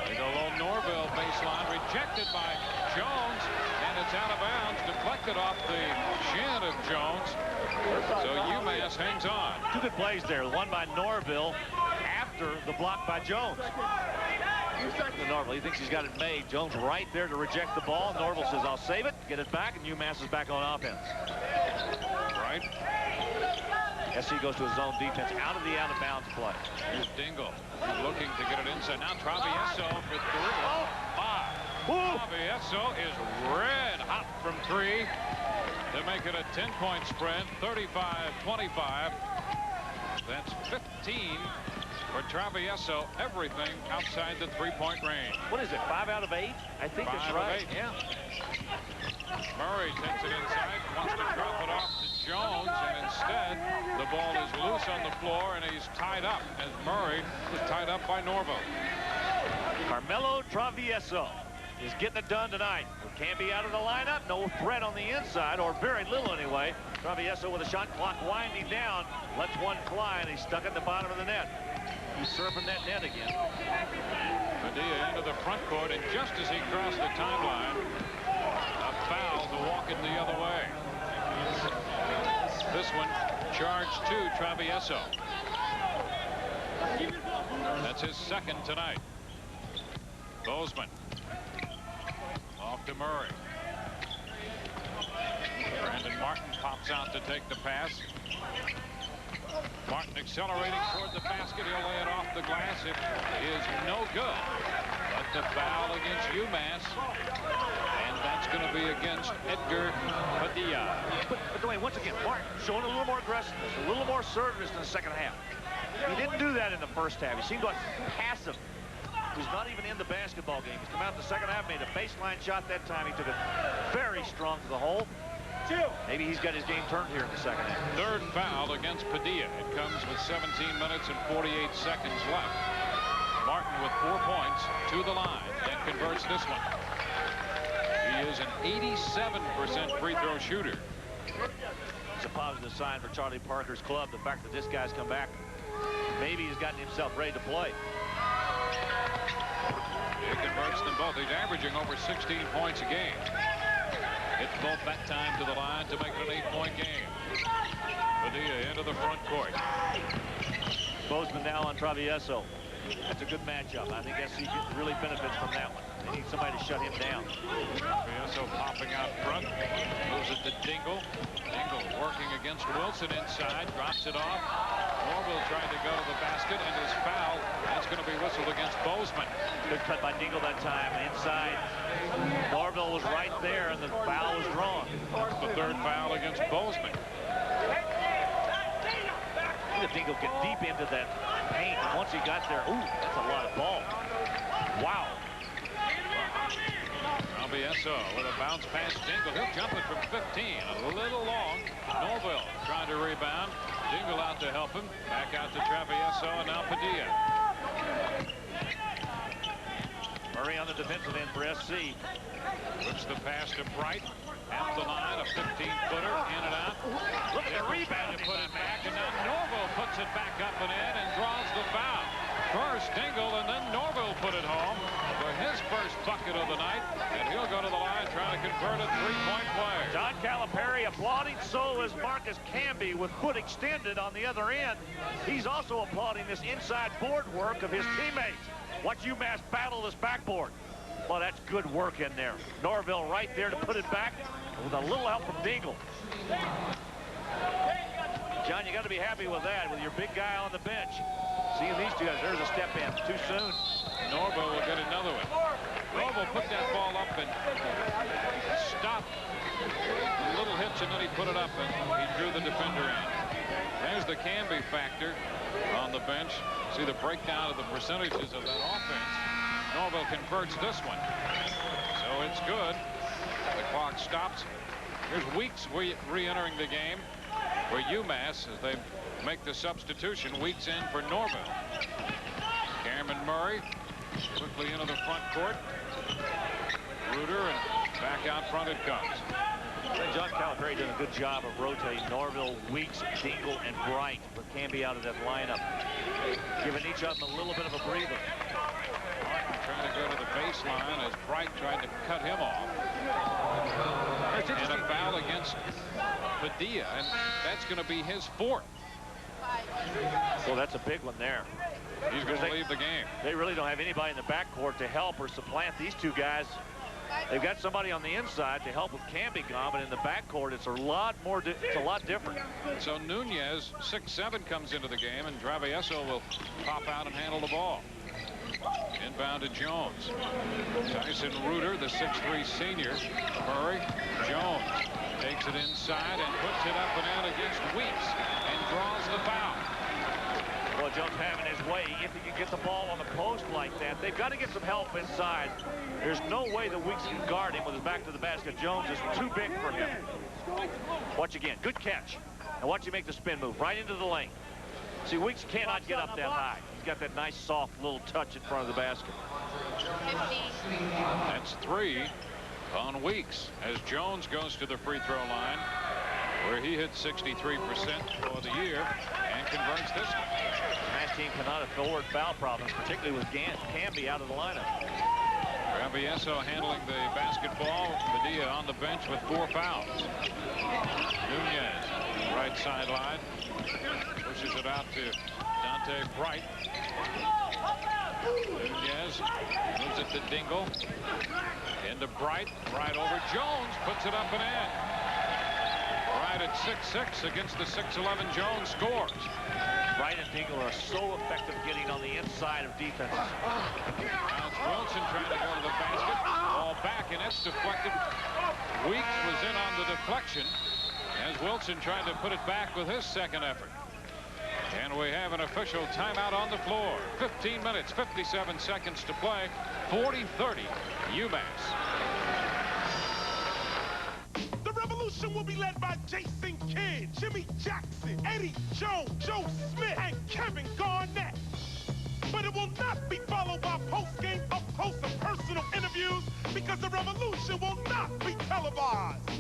They go low Norville baseline. Rejected by Jones. And it's It's out of bounds, deflected off the shin of Jones. So UMass hangs on. Two good plays there. One by Norville after the block by Jones. Norville, he thinks he's got it made. Jones right there to reject the ball. Norville says, I'll save it, get it back, and UMass is back on offense. Right. SC goes to his zone defense out of the out-of-bounds play. Here's Dingle looking to get it inside. Now Travieso for three. Oh, my. Travieso is red hot from three to make it a 10-point spread, 35-25. That's 15 for Travieso. Everything outside the three-point range. What is it, 5 out of 8? I think that's right. Yeah. Murray takes it inside, wants to drop it off to Jones, and instead the ball is loose on the floor, and he's tied up as Murray is tied up by Norville. Carmelo Travieso is getting it done tonight. Can't be out of the lineup. No threat on the inside, or very little anyway. Travieso with a shot clock winding down. Lets one fly, and he's stuck at the bottom of the net. He's surfing that net again. Padilla into the front court, and just as he crossed the timeline, a foul to walk it the other way. This one charged to Travieso. That's his second tonight. Bozeman off to Murray. Brandon Martin pops out to take the pass. Martin accelerating toward the basket. He'll lay it off the glass. It is no good. But the foul against UMass. And that's going to be against Edgar Padilla. But Dwayne, once again, Martin showing a little more aggressiveness, a little more assertiveness in the second half. He didn't do that in the first half. He seemed like passive. He's not even in the basketball game. He's come out in the second half, made a baseline shot that time. He took it very strong to the hole. Maybe he's got his game turned here in the second half. Third foul against Padilla. It comes with 17 minutes and 48 seconds left. Martin with 4 points to the line and converts this one. He is an 87% free throw shooter. It's a positive sign for Charlie Parker's club. The fact that this guy's come back, maybe he's gotten himself ready to play. He converts them both. He's averaging over 16 points a game. Hits both that time to the line to make it an 8-point game. Padilla into the front court. Bozeman now on Travieso. That's a good matchup. I think SC really benefits from that one. They need somebody to shut him down. Travieso popping out front. Moves it to Dingle. Dingle working against Wilson inside. Drops it off. Norville trying to go to the basket and is fouled. That's going to be whistled against Bozeman. Good cut by Dingle that time. Inside. Norville was right there and the foul was drawn. That's the third foul against Bozeman. Dingle get deep into that paint. Once he got there, ooh, that's a lot of ball. Wow. Travieso with a bounce pass. Dingle. He'll jump it from 15. A little long. Norville trying to rebound. Dingle out to help him. Back out to Travieso, and now Padilla. Murray on the defensive end for SC. Puts the pass to Bright. At the line, a 15-footer, in and out. Look at the rebound. To put it back, and now Norville puts it back up and in and draws the foul. First Dingle, and then Norville put it home for his first bucket of the night, and he'll go to the line trying to convert a three-point play. John Calipari applauding, so is Marcus Camby with foot extended on the other end. He's also applauding this inside board work of his teammates. Watch UMass battle this backboard. Well, that's good work in there. Norville right there to put it back with a little help from Dingle. John, you got to be happy with that, with your big guy on the bench. Seeing these two guys, there's a step in too soon. Norville will get another one. Norville put that ball up and stopped. A little hitch, and then he put it up, and he drew the defender in. There's the Camby factor on the bench. See the breakdown of the percentages of that offense. Norville converts this one. So it's good. The clock stops. Here's Weeks re-entering the game for UMass as they make the substitution. Weeks in for Norville. Cameron Murray quickly into the front court. Reuter, and back out front it comes. John Calipari doing a good job of rotating Norville, Weeks, Dingle, and Bright. But Camby out of that lineup, giving each of them a little bit of a breather. Martin trying to go to the baseline as Bright tried to cut him off. against Padilla, and that's going to be his 4th. Well, that's a big one there. He's going to leave the game. They really don't have anybody in the backcourt to help or supplant these two guys. They've got somebody on the inside to help with Camby gone, but in the backcourt, it's a lot more. It's a lot different. So Nunez, 6'7", comes into the game, and Travieso will pop out and handle the ball. Inbound to Jones. Tyson Reuter, the 6'3" senior. Murray. Jones takes it inside and puts it up and in against Weeks and draws the foul. Well, Jones having his way. If he can get the ball on the post like that, they've got to get some help inside. There's no way that Weeks can guard him with his back to the basket. Jones is too big for him. Watch again. Good catch. And watch him make the spin move right into the lane. See, Weeks cannot get up that high. He's got that nice, soft little touch in front of the basket. That's 3 on Weeks as Jones goes to the free throw line, where he hit 63% for the year and converts this one. UMass team cannot afford foul problems, particularly with Camby out of the lineup. Travieso handling the basketball. Padilla on the bench with 4 fouls. Nunez, right sideline, pushes it out to Dante Bright. Nunez moves it to Dingle. Into Bright. Bright over Jones. Puts it up and in. Bright at 6'6" against the 6'11" Jones scores. Bright and Dingle are so effective getting on the inside of defenses. Now it's Wilson trying to go to the basket. Ball back, and it's deflected. Weeks was in on the deflection as Wilson tried to put it back with his second effort. And we have an official timeout on the floor. 15 minutes, 57 seconds to play. 40-30, UMass. The revolution will be led by Jason Kidd, Jimmy Jackson, Eddie Jones, Joe Smith, and Kevin Garnett. But it will not be followed by post-game, up-close, and personal interviews because the revolution will not be televised.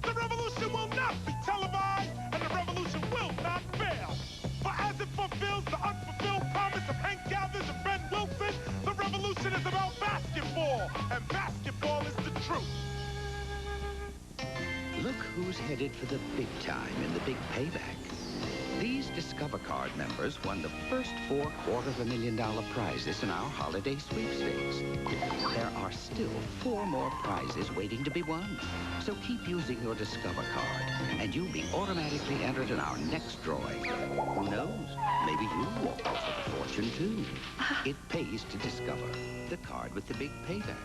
The revolution will not be televised, and the revolution will not fail. For as it fulfills the unfulfilled promise of Hank Gathers and Ben Wilson, the revolution is about basketball, and basketball is the truth. Look who's headed for the big time in the big payback. These Discover Card members won the first 4 $250,000 prizes in our holiday sweepstakes. There are still 4 more prizes waiting to be won. So keep using your Discover Card, and you'll be automatically entered in our next drawing. Who knows? Maybe you'll walk off with a fortune, too. It pays to Discover, the card with the big payback.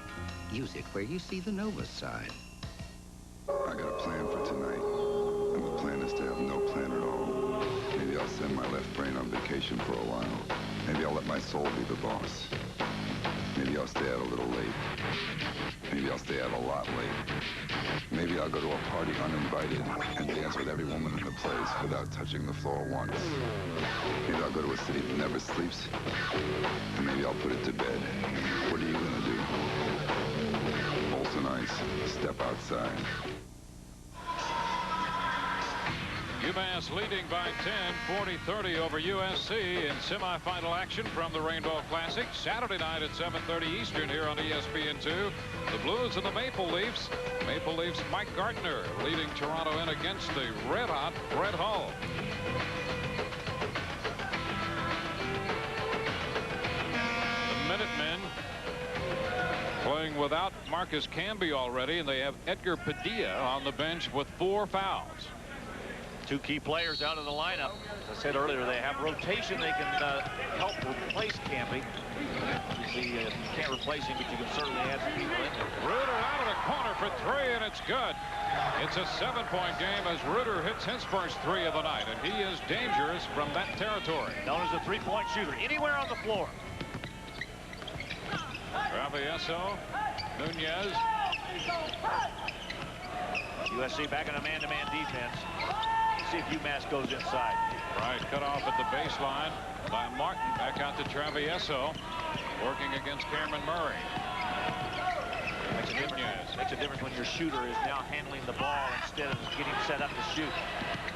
Use it where you see the Nova sign. I got a plan for tonight, and the plan is to have no plan at all. Maybe I'll send my left brain on vacation for a while. Maybe I'll let my soul be the boss. Maybe I'll stay out a little late. Maybe I'll stay out a lot late. Maybe I'll go to a party uninvited and dance with every woman in the place without touching the floor once. Maybe I'll go to a city that never sleeps, and maybe I'll put it to bed. What are you gonna do? Molson Ice, step outside. UMass leading by 10, 40-30 over USC in semifinal action from the Rainbow Classic. Saturday night at 7:30 Eastern here on ESPN2. The Blues and the Maple Leafs. Maple Leafs Mike Gardner leading Toronto in against the red-hot Brett Hull. The Minutemen playing without Marcus Camby already, and they have Edgar Padilla on the bench with 4 fouls. 2 key players out of the lineup. As I said earlier, they have rotation. They can help replace Camby. Obviously, you can't replace him, but you can certainly add some people in there. Reuter out of the corner for 3, and it's good. It's a 7-point game as Reuter hits his first 3 of the night, and he is dangerous from that territory. Known as a 3-point shooter, anywhere on the floor. Travieso, Nunez. USC back in a man-to-man defense. See if UMass goes inside. Right, cut off at the baseline by Martin. Back out to Travieso, working against Cameron Murray. Makes a difference when your shooter is now handling the ball instead of getting set up to shoot.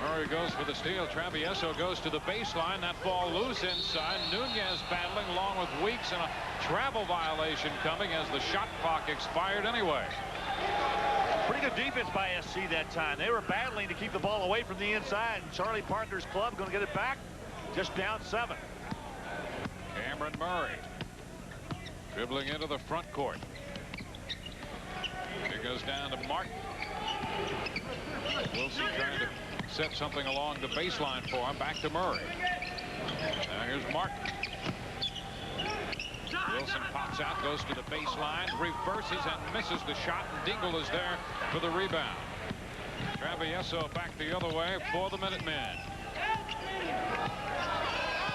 Murray goes for the steal. Travieso goes to the baseline. That ball loose inside. Nunez battling along with Weeks, and a travel violation coming as the shot clock expired anyway. Pretty good defense by SC that time. They were battling to keep the ball away from the inside. And Charlie Parker's club going to get it back, just down 7. Cameron Murray dribbling into the front court. It goes down to Martin. Wilson trying to set something along the baseline for him. Back to Murray. Now here's Martin. Wilson pops out, goes to the baseline, reverses and misses the shot, and Dingle is there for the rebound. Travieso back the other way for the Minutemen.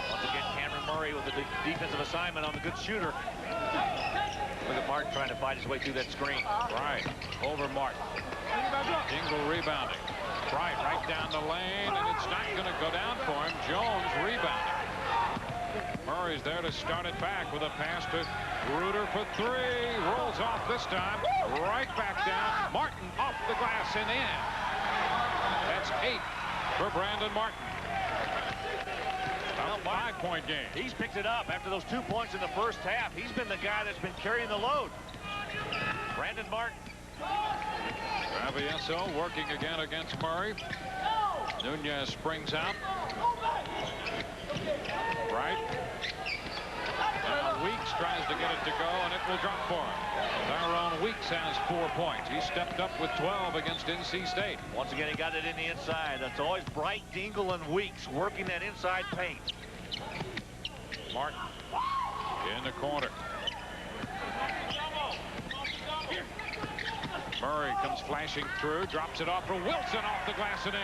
Once again, Cameron Murray with the defensive assignment on the good shooter. Look at Martin trying to fight his way through that screen. Right over Martin. Dingle rebounding. Bright right down the lane, and it's not going to go down for him. Jones rebounding. Murray's there to start it back with a pass to Reuter for 3. Rolls off this time. Right back down. Martin off the glass and in. That's 8 for Brandon Martin. A 5-point game. He's picked it up after those 2 points in the first half. He's been the guy that's been carrying the load. Brandon Martin. Travieso working again against Murray. Nunez springs out. Right. Now Weeks tries to get it to go, and it will drop for him. Tyrone Weeks has 4 points. He stepped up with 12 against NC State. Once again, he got it in the inside. That's always Bright, Dingle, and Weeks working that inside paint. Martin in the corner. Murray comes flashing through, drops it off for Wilson off the glass and in.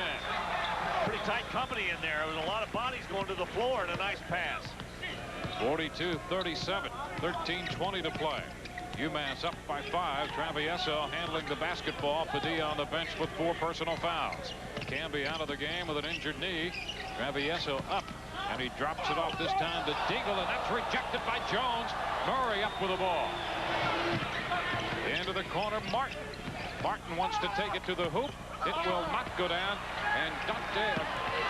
Pretty tight company in there. There was a lot of bodies going to the floor and a nice pass. 42-37, 13:20 to play. UMass up by 5. Travieso handling the basketball. Padilla on the bench with 4 personal fouls. Camby out of the game with an injured knee. Travieso up, and he drops it off this time to Dingle, and that's rejected by Jones. Murray up with the ball. Into the corner, Martin. Martin wants to take it to the hoop. It will not go down. And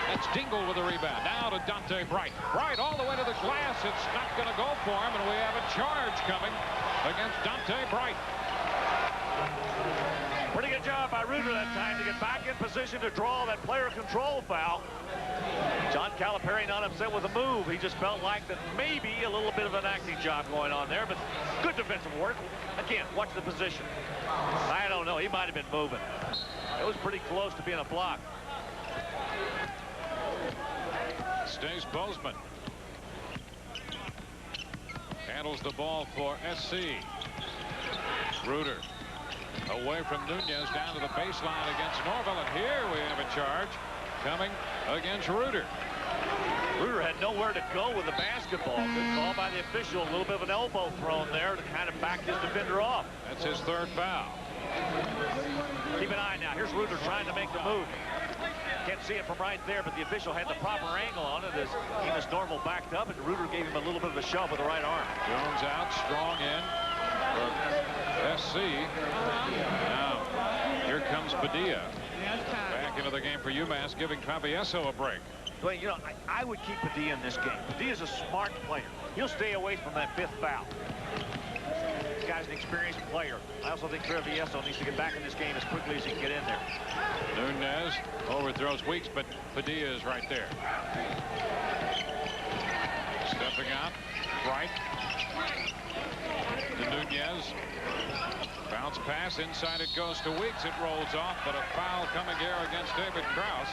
that's Dingle with the rebound. Now to Dante Bright. Bright all the way to the glass. It's not going to go for him, and we have a charge coming against Dante Bright. Pretty good job by Reuter that time to get back in position to draw that player control foul. John Calipari not upset with the move. He just felt like that maybe a little bit of an acting job going on there, but good defensive work. Again, watch the position. I don't know. He might have been moving. It was pretty close to being a block. Stays Bozeman. Handles the ball for SC. Reuter away from Nunez down to the baseline against Norville, and here we have a charge coming against Reuter. Reuter had nowhere to go with the basketball. Good call by the official. A little bit of an elbow thrown there to kind of back his defender off. That's his 3rd foul. Keep an eye now. Here's Reuter trying to make the move. Can't see it from right there, but the official had the proper angle on it as Enos Norville backed up, and Reuter gave him a little bit of a shove with the right arm. Jones out, strong in for SC. Now, here comes Padilla. Back into the game for UMass, giving Travieso a break. Dwayne, you know, I would keep Padilla in this game. Padilla's a smart player. He'll stay away from that 5th foul. This guy's an experienced player. I also think Travieso needs to get back in this game as quickly as he can get in there. Nunez overthrows Weeks, but Padilla is right there. Stepping out, Bright to Nunez. Bounce pass, inside it goes to Weeks. It rolls off, but a foul coming here against David Krause.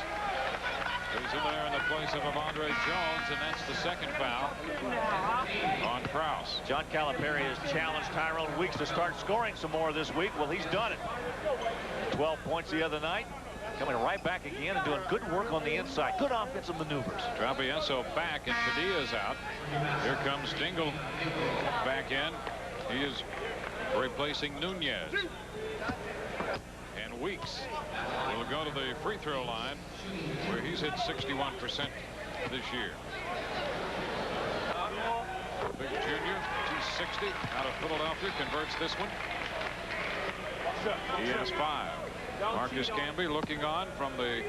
He's in there in the place of Amandre Jones, and that's the 2nd foul on Krause. John Calipari has challenged Tyrone Weeks to start scoring some more this week. Well, he's done it. 12 points the other night. Coming right back again and doing good work on the inside. Good offensive maneuvers. Travieso back, and Padilla's out. Here comes Dingle back in. He is replacing Nunez. And Weeks will go to the free throw line, where he's hit 61% this year. Big junior, 260, out of Philadelphia, converts this one. He has 5. Marcus Camby looking on from the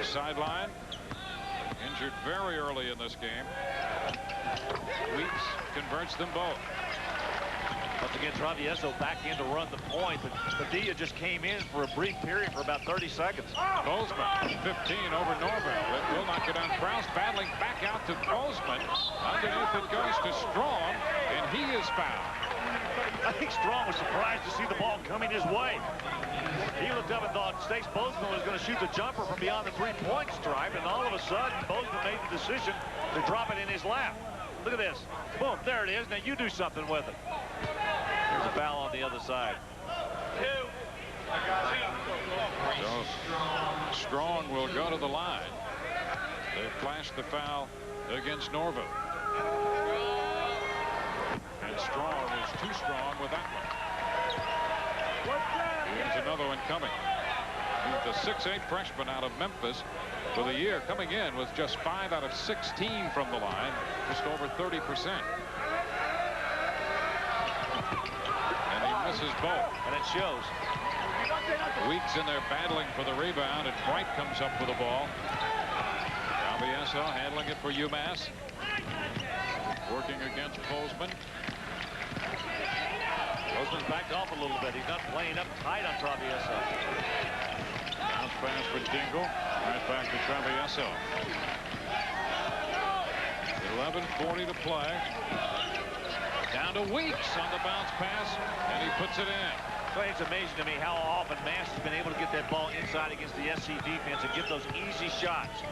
sideline. Injured very early in this game. Weeks converts them both. Once again, Travieso back in to run the point, but Padilla just came in for a brief period for about 30 seconds. Bozeman, 15 over Norville. It will not get on. Krause battling back out to Bozeman. Underneath it goes to Strong, and he is fouled. I think Strong was surprised to see the ball coming his way. He looked up and thought Stace Bozeman was going to shoot the jumper from beyond the three-point stripe, and all of a sudden, Bozeman made the decision to drop it in his lap. Look at this. Boom, there it is. Now you do something with it. There's a foul on the other side. So Strong will go to the line. They flashed the foul against Norville. And Strong is too strong with that one. Here's another one coming. The 6'8" freshman out of Memphis for the year, coming in with just 5 out of 16 from the line, just over 30%. And he misses both. And it shows. Weeks in there battling for the rebound, and Bright comes up with the ball. Travieso handling it for UMass. Working against Bozeman. Bozeman's backed off a little bit. He's not playing up tight on Travieso. Bounce pass for Dingle. Right back to Travieso. 11:40 to play. Down to Weeks on the bounce pass, and he puts it in. Well, it's amazing to me how often Mass has been able to get that ball inside against the SC defense and get those easy shots.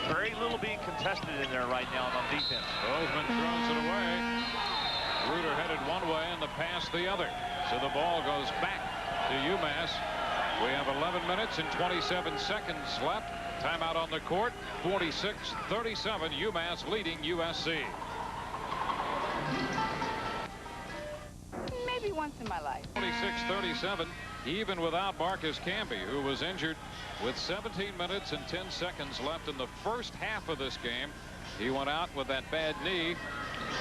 Very little being contested in there right now on defense. Bozeman throws it away. Reuter headed one way and the pass the other. So the ball goes back to UMass. We have 11 minutes and 27 seconds left. Timeout on the court. 46-37. UMass leading USC. Maybe once in my life. 46-37. Even without Marcus Camby, who was injured with 17 minutes and 10 seconds left in the first half of this game. He went out with that bad knee.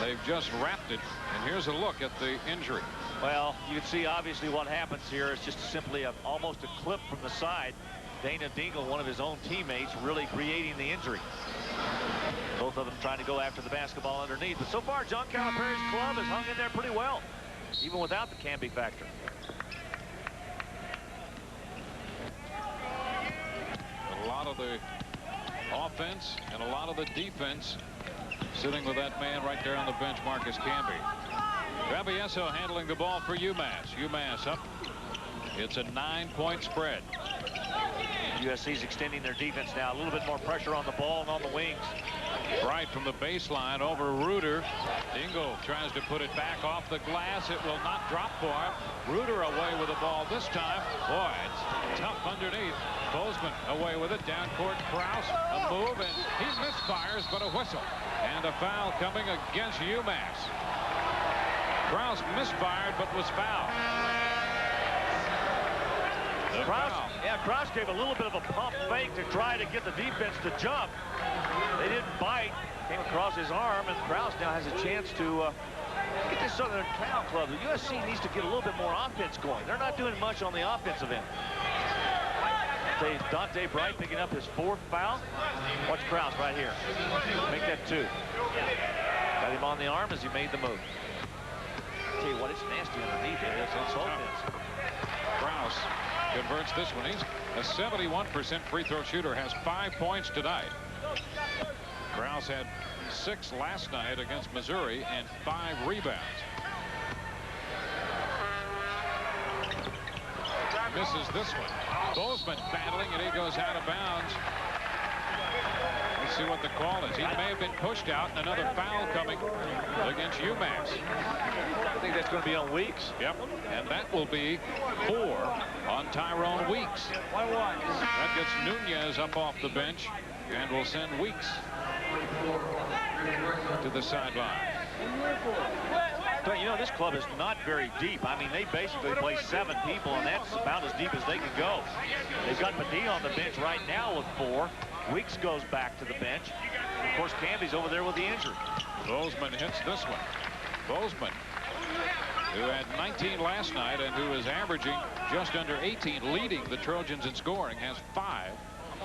They've just wrapped it. And here's a look at the injury. Well, you can see obviously what happens here is just simply almost a clip from the side. Dana Dingle, one of his own teammates, really creating the injury. Both of them trying to go after the basketball underneath. But so far, John Calipari's club has hung in there pretty well, even without the Camby factor. A lot of the offense and a lot of the defense sitting with that man right there on the bench, Marcus Camby. Travieso handling the ball for UMass. UMass up. It's a 9-point spread. USC's extending their defense now. A little bit more pressure on the ball and on the wings. Bright from the baseline over Reuter. Dingle tries to put it back off the glass. It will not drop for him. Reuter away with the ball this time. Boy, it's tough underneath. Bozeman away with it. Down court, Krause. A move, and he misfires, but a whistle. And a foul coming against UMass. Krause misfired, but was fouled. Krause gave a little bit of a pump fake to try to get the defense to jump. They didn't bite. Came across his arm, and Krause now has a chance to get this Southern Cal club. The USC needs to get a little bit more offense going. They're not doing much on the offensive end. Dante Bright picking up his 4th foul. Watch Krause right here. Make that 2. Got him on the arm as he made the move. Tell you what, it's nasty underneath it. It's on offense. Krause converts this one. He's a 71% free throw shooter, has 5 points tonight. Krause had 6 last night against Missouri and 5 rebounds. Misses this one. Bozeman battling, and he goes out of bounds. Let's see what the call is. He may have been pushed out, and another foul coming against UMass. I think that's going to be on Weeks. Yep, and that will be 4 on Tyrone Weeks. That gets Nunez up off the bench, and will send Weeks to the sideline. But you know, this club is not very deep. I mean, they basically play 7 people, and that's about as deep as they can go. They've got Padilla on the bench right now with 4. Weeks goes back to the bench. Of course, Camby's over there with the injury. Bozeman hits this one. Bozeman, who had 19 last night and who is averaging just under 18, leading the Trojans in scoring, has 5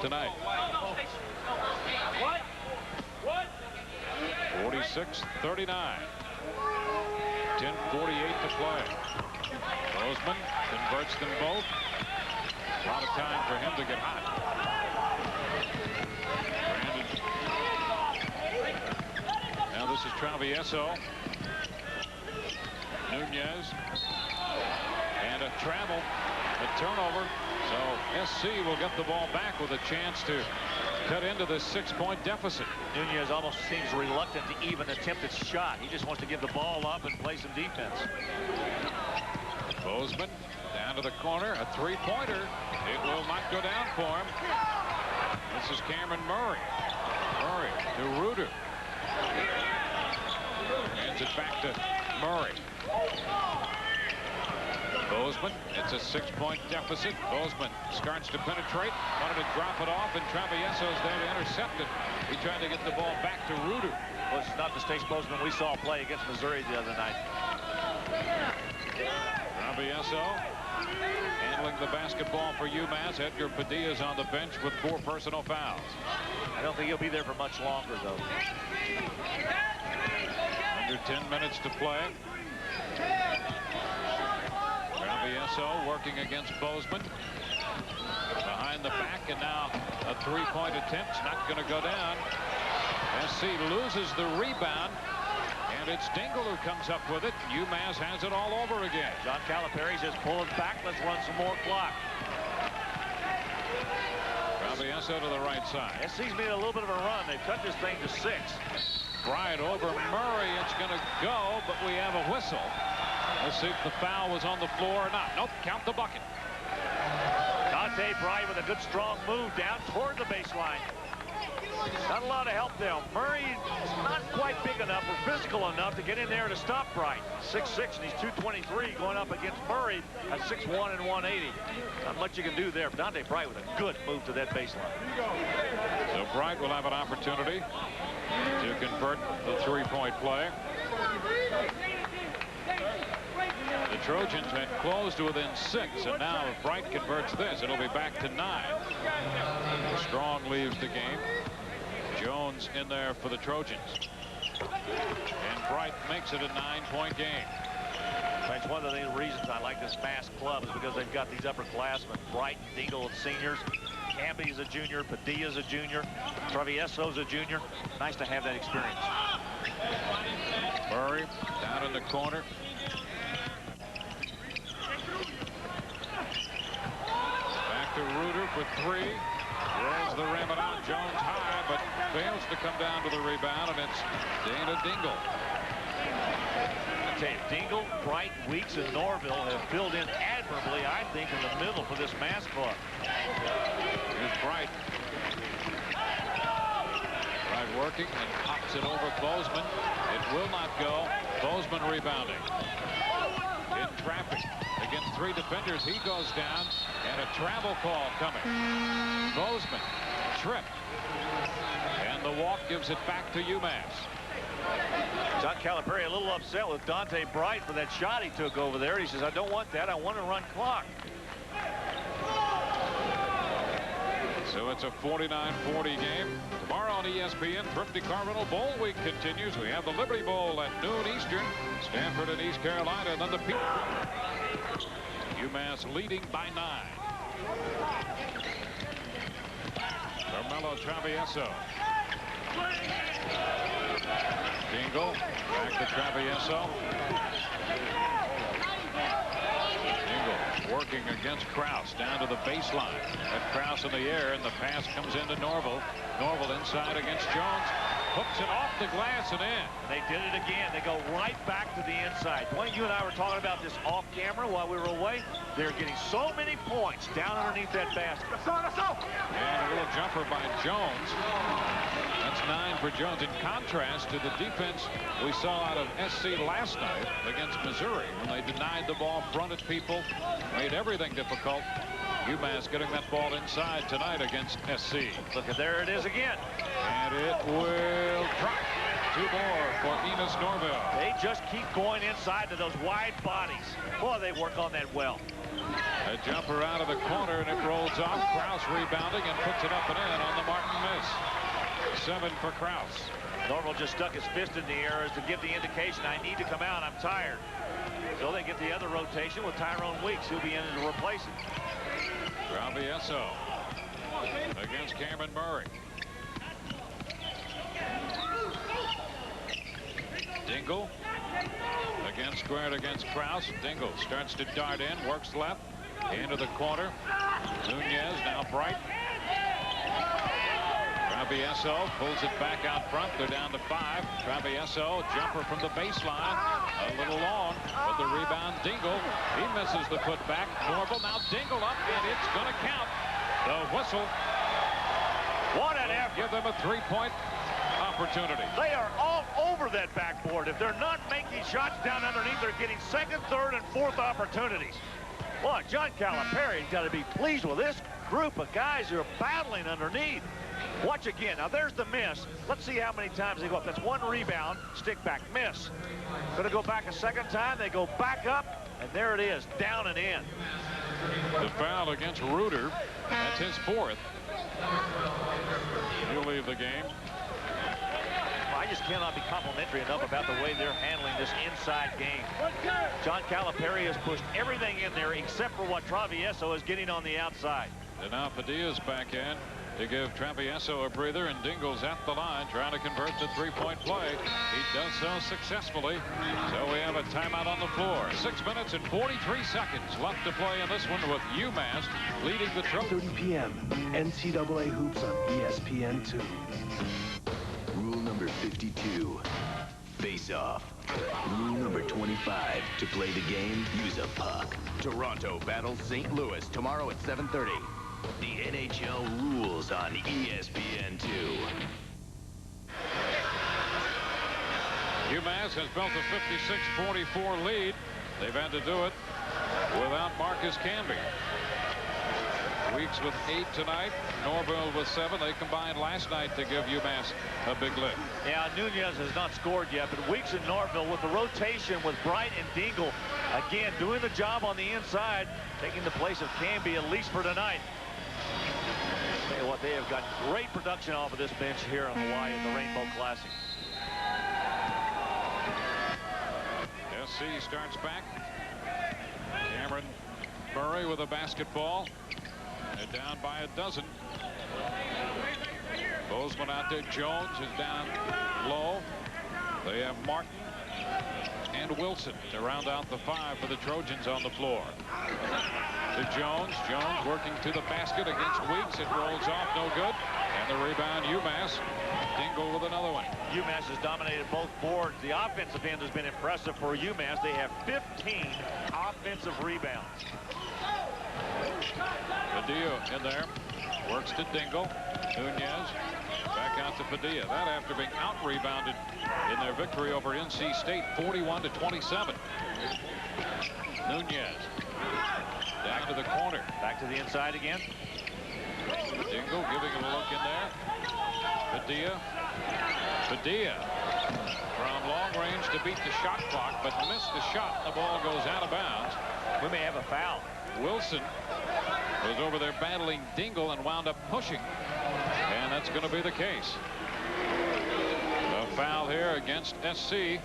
tonight. 46-39. 10:48 to play. Bozeman converts them both. A lot of time for him to get hot. Brandon. Now this is Travieso. Nunez. And a travel. A turnover. So SC will get the ball back with a chance to cut into this 6-point deficit. Nunez almost seems reluctant to even attempt a shot. He just wants to give the ball up and play some defense. Bozeman down to the corner. A three-pointer. It will not go down for him. This is Cameron Murray. Murray to Reuter. Hands it back to Murray. Bozeman, it's a 6-point deficit. Bozeman starts to penetrate. Wanted to drop it off, and Travieso's there to intercept it. He tried to get the ball back to Reuter. Well, it's not the Stace Bozeman we saw play against Missouri the other night. Travieso handling the basketball for UMass. Edgar Padilla's on the bench with 4 personal fouls. I don't think he'll be there for much longer, though. Under 10 minutes to play. Travieso working against Bozeman. Behind the back, and now a 3-point attempt. Not going to go down. SC loses the rebound, and it's Dingle who comes up with it. UMass has it all over again. John Calipari says, pull it back. Let's run some more clock. Travieso to the right side. SC's made a little bit of a run. They've cut this thing to 6. Bryant over Murray. It's going to go, but we have a whistle. Let's see if the foul was on the floor or not. Nope, count the bucket. Dante Bryant with a good strong move down toward the baseline. Not a lot of help there. Murray is not quite big enough or physical enough to get in there to stop Bryant. 6'6", and he's 223 going up against Murray at 6'1" and 180. Not much you can do there. Dante Bryant with a good move to that baseline. So Bryant will have an opportunity to convert the 3-point play. The Trojans had closed to within 6, and now if Bright converts this, it'll be back to 9. Strong leaves the game. Jones in there for the Trojans. And Bright makes it a 9-point game. That's one of the reasons I like this Mass club is because they've got these upperclassmen. Bright and Dingle seniors. Campy's a junior. Padilla's a junior. Travieso's a junior. Nice to have that experience. Murray down in the corner. Back to Reuter for 3. Rolls the rim and out. Jones high, but fails to come down to the rebound, and it's Dana Dingle. I tell you, Dingle, Bright, Weeks, and Norville have filled in admirably, I think, in the middle for this Mass club. Here's Bright. Bright working and pops it over Bozeman. It will not go. Bozeman rebounding. In traffic against 3 defenders. He goes down, and a travel call coming. Bozeman tripped, and the walk gives it back to UMass. John Calipari a little upset with Dante Bright for that shot he took over there. He says, I don't want that. I want to run clock. So it's a 49-40 game. Tomorrow on ESPN, Thrifty Cardinal Bowl Week continues. We have the Liberty Bowl at noon Eastern. Stanford and East Carolina, and then the UMass leading by 9. Carmelo Travieso. Dingle back to Travieso. Dingle working against Krause down to the baseline. At Krause in the air, and the pass comes into Norville. Norville inside against Jones. Hooks it off the glass and in. They did it again. They go right back to the inside. Dwayne, you and I were talking about this off camera while we were away. They're getting so many points down underneath that basket. And a little jumper by Jones. That's 9 for Jones. In contrast to the defense we saw out of SC last night against Missouri, when they denied the ball, fronted people, made everything difficult. UMass getting that ball inside tonight against SC. Look, there it is again. And it will drop. 2 more for Enos Norville. They just keep going inside to those wide bodies. Boy, they work on that well. A jumper out of the corner, and it rolls off. Krause rebounding and puts it up and in on the Martin miss. 7 for Kraus. Norville just stuck his fist in the air as to give the indication, I need to come out, I'm tired. So they get the other rotation with Tyrone Weeks, who'll be in to replace him. Travieso against Cameron Murray. Dingle squared against Kraus. Dingle starts to dart in, works left, into the corner. Nunez now Bright. Travieso pulls it back out front. They're down to 5. Travieso, jumper from the baseline. A little long, but the rebound, Dingle. He misses the putback. Norville now Dingle up, and it's going to count. The whistle. What an effort. Give them a 3-point opportunity. They are all over that backboard. If they're not making shots down underneath, they're getting second, third, and fourth opportunities. Boy, John Calipari's got to be pleased with this group of guys who are battling underneath. Watch again. Now, there's the miss. Let's see how many times they go up. That's 1 rebound. Stick back. Miss. Going to go back a second time. They go back up, and there it is. Down and in. The foul against Reuter. That's his 4th. He'll leave the game. I just cannot be complimentary enough about the way they're handling this inside game. John Calipari has pushed everything in there except for what Travieso is getting on the outside. And now Padilla's back in to give Travieso a breather, and Dingle's at the line trying to convert to 3-point play. He does so successfully. So we have a timeout on the floor. 6 minutes and 43 seconds left to play in this one with UMass leading the Trojans. 30 p.m. NCAA Hoops on ESPN2. Rule number 52, face off. Rule number 25, to play the game, use a puck. Toronto battles St. Louis tomorrow at 7:30. The NHL rules on ESPN2. UMass has built a 56-44 lead. They've had to do it without Marcus Canby. Weeks with 8 tonight. Norville with 7. They combined last night to give UMass a big lift. Yeah, Nunez has not scored yet, but Weeks and Norville with the rotation with Bright and Dingle, again, doing the job on the inside, taking the place of Canby, at least for tonight. Tell you what, they have got great production off of this bench here in Hawaii at the Rainbow Classic. SC starts back. Cameron Murray with a basketball. They're down by a dozen. Bozeman out there. Jones is down low. They have Martin and Wilson to round out the 5 for the Trojans on the floor. To Jones. Jones working to the basket against Weeks. It rolls off, no good. And the rebound, UMass. Dingle with another one. UMass has dominated both boards. The offensive end has been impressive for UMass. They have 15 offensive rebounds. Padilla in there. Works to Dingle. Nunez back out to Padilla. That after being out-rebounded in their victory over NC State, 41-27. Nunez down to the corner. Back to the inside again. Dingle giving him a look in there. Padilla from long range to beat the shot clock, but missed the shot. The ball goes out of bounds. We may have a foul. Wilson was over there battling Dingle and wound up pushing. And that's going to be the case. A foul here against SC.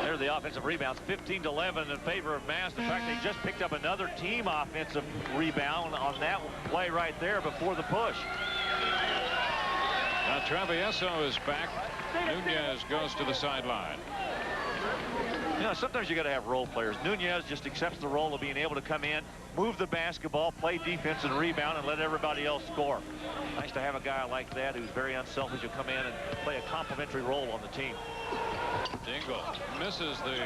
There's the offensive rebounds, 15-11 in favor of Mass. In fact, they just picked up another team offensive rebound on that play right there before the push. Now Travieso is back. Nunez goes to the sideline. You know, sometimes you got to have role players. Nunez just accepts the role of being able to come in, move the basketball, play defense and rebound, and let everybody else score. Nice to have a guy like that who's very unselfish who come in and play a complementary role on the team. Dingle misses the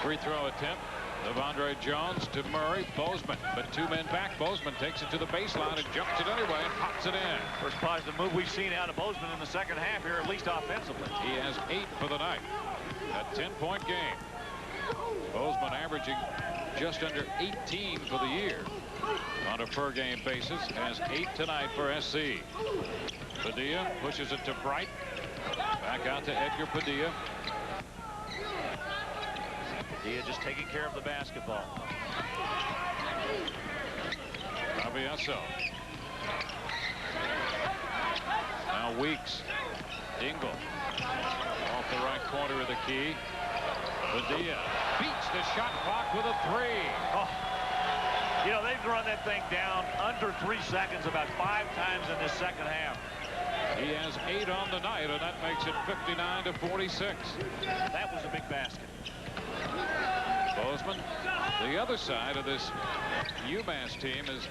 free throw attempt. Devondre Jones to Murray. Bozeman, but 2 men back. Bozeman takes it to the baseline and jumps it anyway and pops it in. First positive move we've seen out of Bozeman in the second half here, at least offensively. He has 8 for the night. A 10-point game. Bozeman averaging just under 18 for the year on a per-game basis. Has 8 tonight for SC. Padilla pushes it to Bright. Back out to Edgar Padilla. Padilla just taking care of the basketball. Travieso. Now Now Weeks. Dingle. Off the right corner of the key. Padilla beats the shot clock with a 3. Oh. You know, they've run that thing down under 3 seconds about 5 times in this second half. He has 8 on the night, and that makes it 59-46. That was a big basket. Bozeman, the other side of this UMass team is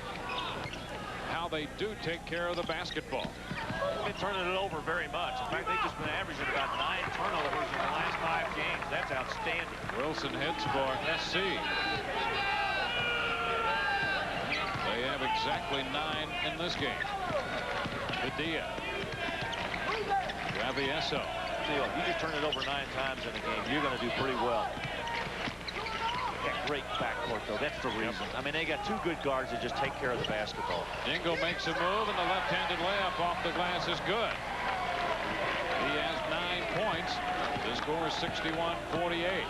how they do take care of the basketball. They've been turning it over very much. In fact, they've just been averaging about 9 turnovers in the last 5 games. That's outstanding. Wilson hits for SC. They have exactly 9 in this game. Padilla. Travieso. You just turn it over 9 times in a game, you're going to do pretty well. That great backcourt, though. That's the reason. I mean, they got 2 good guards that just take care of the basketball. Dingle makes a move, and the left-handed layup off the glass is good. He has 9 points. The score is 61-48.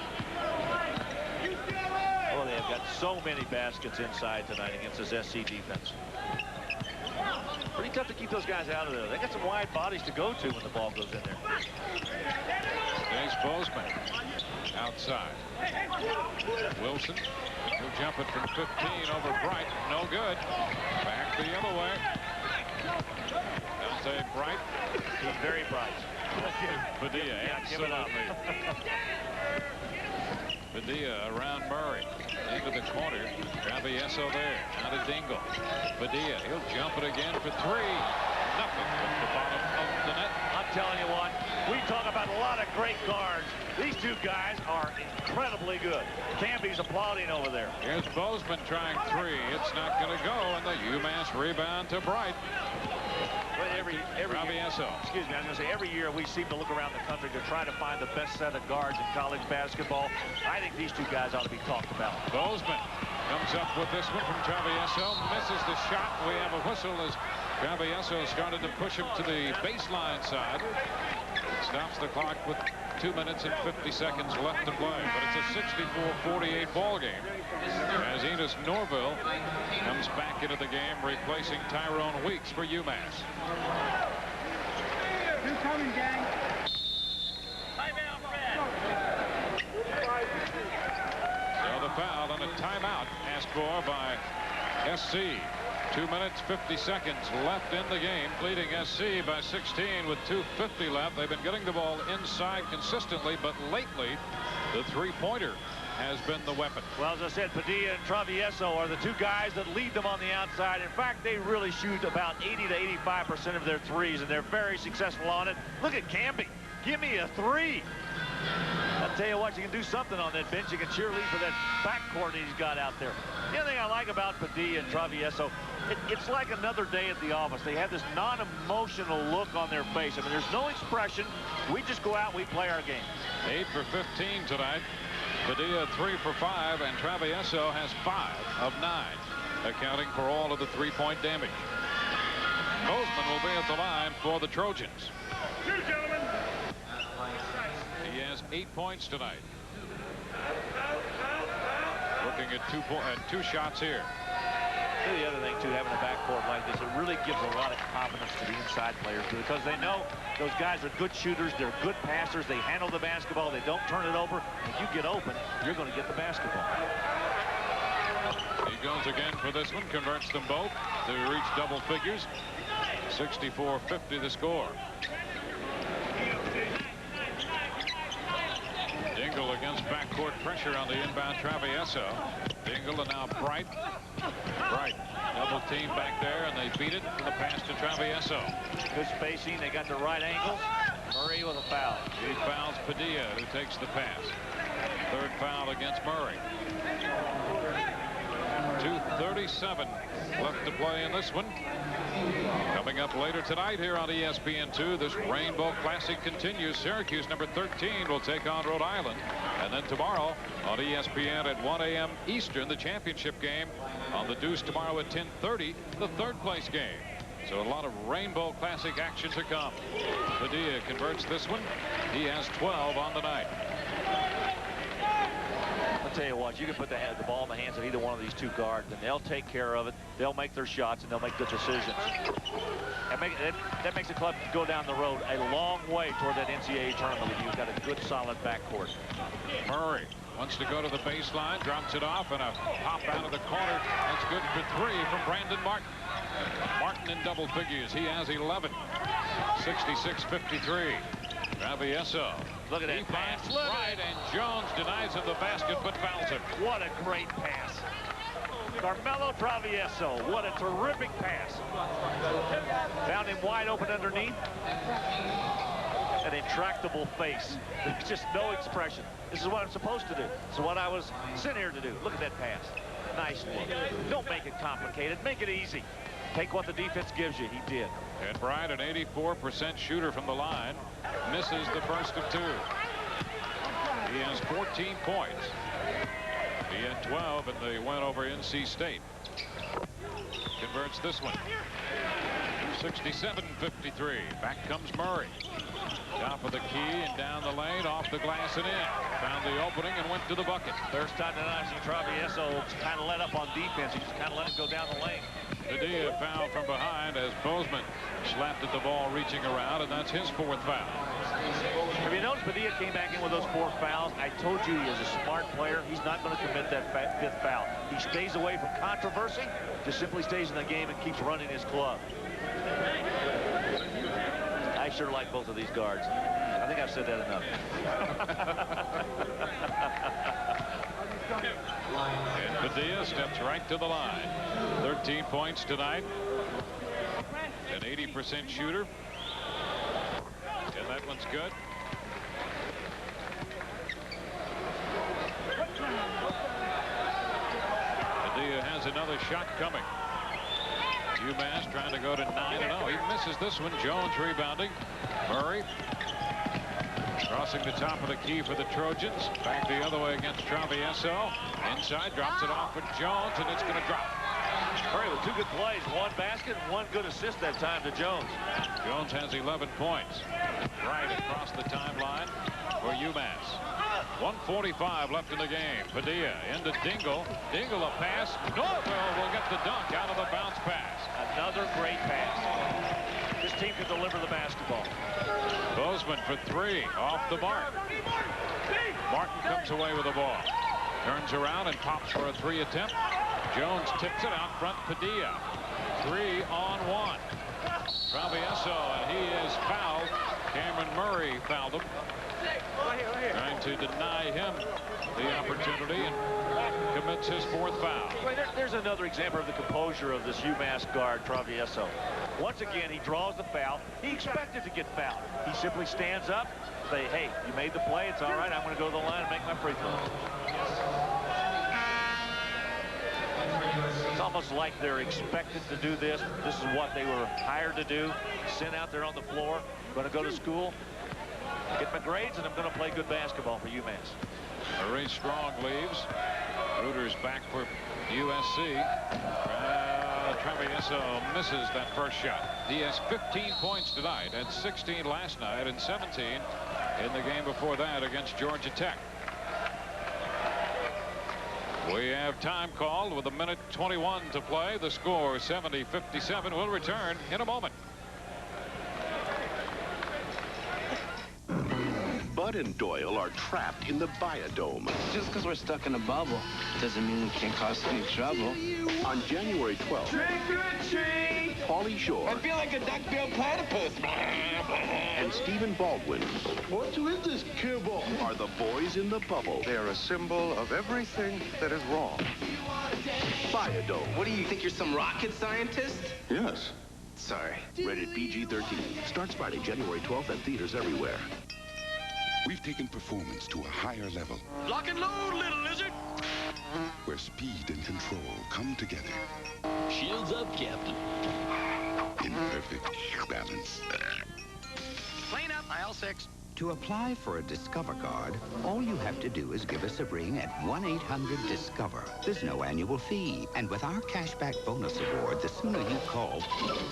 Oh, they have got so many baskets inside tonight against this SC defense. Pretty tough to keep those guys out of there. They got some wide bodies to go to when the ball goes in there. There's Bozeman outside. Wilson will jump it from 15 over Bright. No good. Back the other way. Dante Bright. He's very bright. Padilla, absolutely. Padilla around Murray. Into the corner. Travieso there. Now to Dingle. Padilla, he'll jump it again for 3. Nothing at the bottom of the net. I'm telling you what, we talk about a lot of great guards. These 2 guys are incredibly good. Camby's applauding over there. Here's Bozeman trying 3. It's not going to go, and the UMass rebound to Bright. But every Travieso. Excuse me, I was going to say, every year we seem to look around the country to try to find the best set of guards in college basketball. I think these 2 guys ought to be talked about. Bozeman comes up with this one from Travieso. Misses the shot. We have a whistle as Travieso started to push him to the baseline side. It stops the clock with 2 minutes and 50 seconds left to play. But it's a 64-48 ball game as Enos Norville comes back into the game, replacing Tyrone Weeks for UMass. Who's coming, gang? So the foul and a timeout asked for by SC. 2 minutes, 50 seconds left in the game, leading SC by 16 with 2:50 left. They've been getting the ball inside consistently, but lately the 3-pointer has been the weapon. Well, as I said, Padilla and Travieso are the 2 guys that lead them on the outside. In fact, they really shoot about 80 to 85% of their threes, and they're very successful on it. Look at Camby. Give me a 3. I'll tell you what, you can do something on that bench. You can cheerlead for that backcourt he's got out there. The other thing I like about Padilla and Travieso, it's like another day at the office. They have this non-emotional look on their face. I mean, there's no expression. We just go out, we play our game. 8 for 15 tonight. Padilla 3 for 5, and Travieso has 5 of 9, accounting for all of the 3-point damage. Bozeman will be at the line for the Trojans. He has 8 points tonight. Looking at 2 shots here. The other thing, too, having a backcourt like this, it really gives a lot of confidence to the inside players, too, because they know those guys are good shooters, they're good passers, they handle the basketball, they don't turn it over. If you get open, you're going to get the basketball. He goes again for this one, converts them both to reach double figures. 64-50 the score. Dingle against backcourt pressure on the inbound Travieso. Dingle and now Bright. Bright double team back there, and they beat it for the pass to Travieso. Good spacing. They got the right angles. Murray with a foul. He fouls Padilla, who takes the pass. 3rd foul against Murray. 2:37 left to play in this one. Coming up later tonight here on ESPN2, this Rainbow Classic continues. Syracuse, number 13, will take on Rhode Island. And then tomorrow on ESPN at 1 a.m. Eastern, the championship game on the Deuce tomorrow at 10:30, the 3rd place game. So a lot of Rainbow Classic action to come. Padilla converts this one. He has 12 on the night. tell you what, you can put the ball in the hands of either one of these two guards, and they'll take care of it. They'll make their shots, and they'll make good decisions. And that makes the club go down the road a long way toward that NCAA tournament if you've got a good, solid backcourt. Murray wants to go to the baseline, drops it off, and a pop out of the corner. That's good for 3 from Brandon Martin. Martin in double figures. He has 11. 66-53. Travieso. Look at that pass. Right, and Jones denies him the basket, but fouls him. What a great pass. Carmelo Travieso. What a terrific pass. Found him wide open underneath. An intractable face. There's just no expression. This is what I'm supposed to do. This is what I was sent here to do. Look at that pass. Nice look. Don't make it complicated. Make it easy. Take what the defense gives you. He did. And Bryant, an 84% shooter from the line, misses the first of 2. He has 14 points. He had 12 in the win over NC State. Converts this one. 67-53. Back comes Murray. Top of the key and down the lane, off the glass and in. Found the opening and went to the bucket. First time tonight, Travieso kind of let up on defense. He just kind of let him go down the lane. Padilla fouled from behind as Bozeman slapped at the ball reaching around, and that's his 4th foul. Have you noticed Padilla came back in with those 4 fouls? I told you he is a smart player. He's not going to commit that 5th foul. He stays away from controversy, just simply stays in the game and keeps running his club. I sure like both of these guards. I think I've said that enough. And Padilla steps right to the line. 13 points tonight. An 80% shooter. And that one's good. Padilla has another shot coming. UMass trying to go to 9-0. He misses this one. Jones rebounding. Murray crossing the top of the key for the Trojans. Back the other way against Travieso. Inside, drops it off for Jones, and it's going to drop. Murray with 2 good plays. 1 basket, 1 good assist that time to Jones. Jones has 11 points. Right across the timeline for UMass. 1:45 left in the game. Padilla into Dingle. Dingle a pass. Norville will get the dunk out of the bounce pass. Another great pass. This team can deliver the basketball. Bozeman for 3 off the mark. Martin comes away with the ball. Turns around and pops for a 3 attempt. Jones tips it out front. Padilla. 3-on-1. Travieso, and he is fouled. Cameron Murray fouled him. Trying to deny him the opportunity and commits his 4th foul. There's another example of the composure of this UMass guard, Travieso. Once again, he draws the foul. He expected to get fouled. He simply stands up, say, hey, you made the play. It's all right. I'm going to go to the line and make my free throw. It's almost like they're expected to do this. This is what they were hired to do. Sent out there on the floor. Going to go to school, get my grades, and I'm going to play good basketball for UMass. Marie Strong leaves. Ruters back for USC. Travieso misses that first shot. He has 15 points tonight and 16 last night and 17 in the game before that against Georgia Tech. We have time called with 1:21 to play. The score 70-57. We'll return in a moment. Bud and Doyle are trapped in the Biodome. Just because we're stuck in a bubble doesn't mean we can't cause any trouble. On January 12th, Trick or treat! Pauly Shore I feel like a duck-billed platypus. and Stephen Baldwin What is this kibble? are the boys in the bubble. They are a symbol of everything that is wrong. Biodome. What do you think, you're some rocket scientist? Yes. Sorry. Rated PG-13. Starts Friday, January 12th at theaters everywhere. We've taken performance to a higher level. Lock and load, little lizard! Where speed and control come together Shields up, Captain. in perfect balance. Clean up, aisle 6. To apply for a Discover card, all you have to do is give us a ring at 1-800-DISCOVER. There's no annual fee. And with our cashback bonus award, the sooner you call,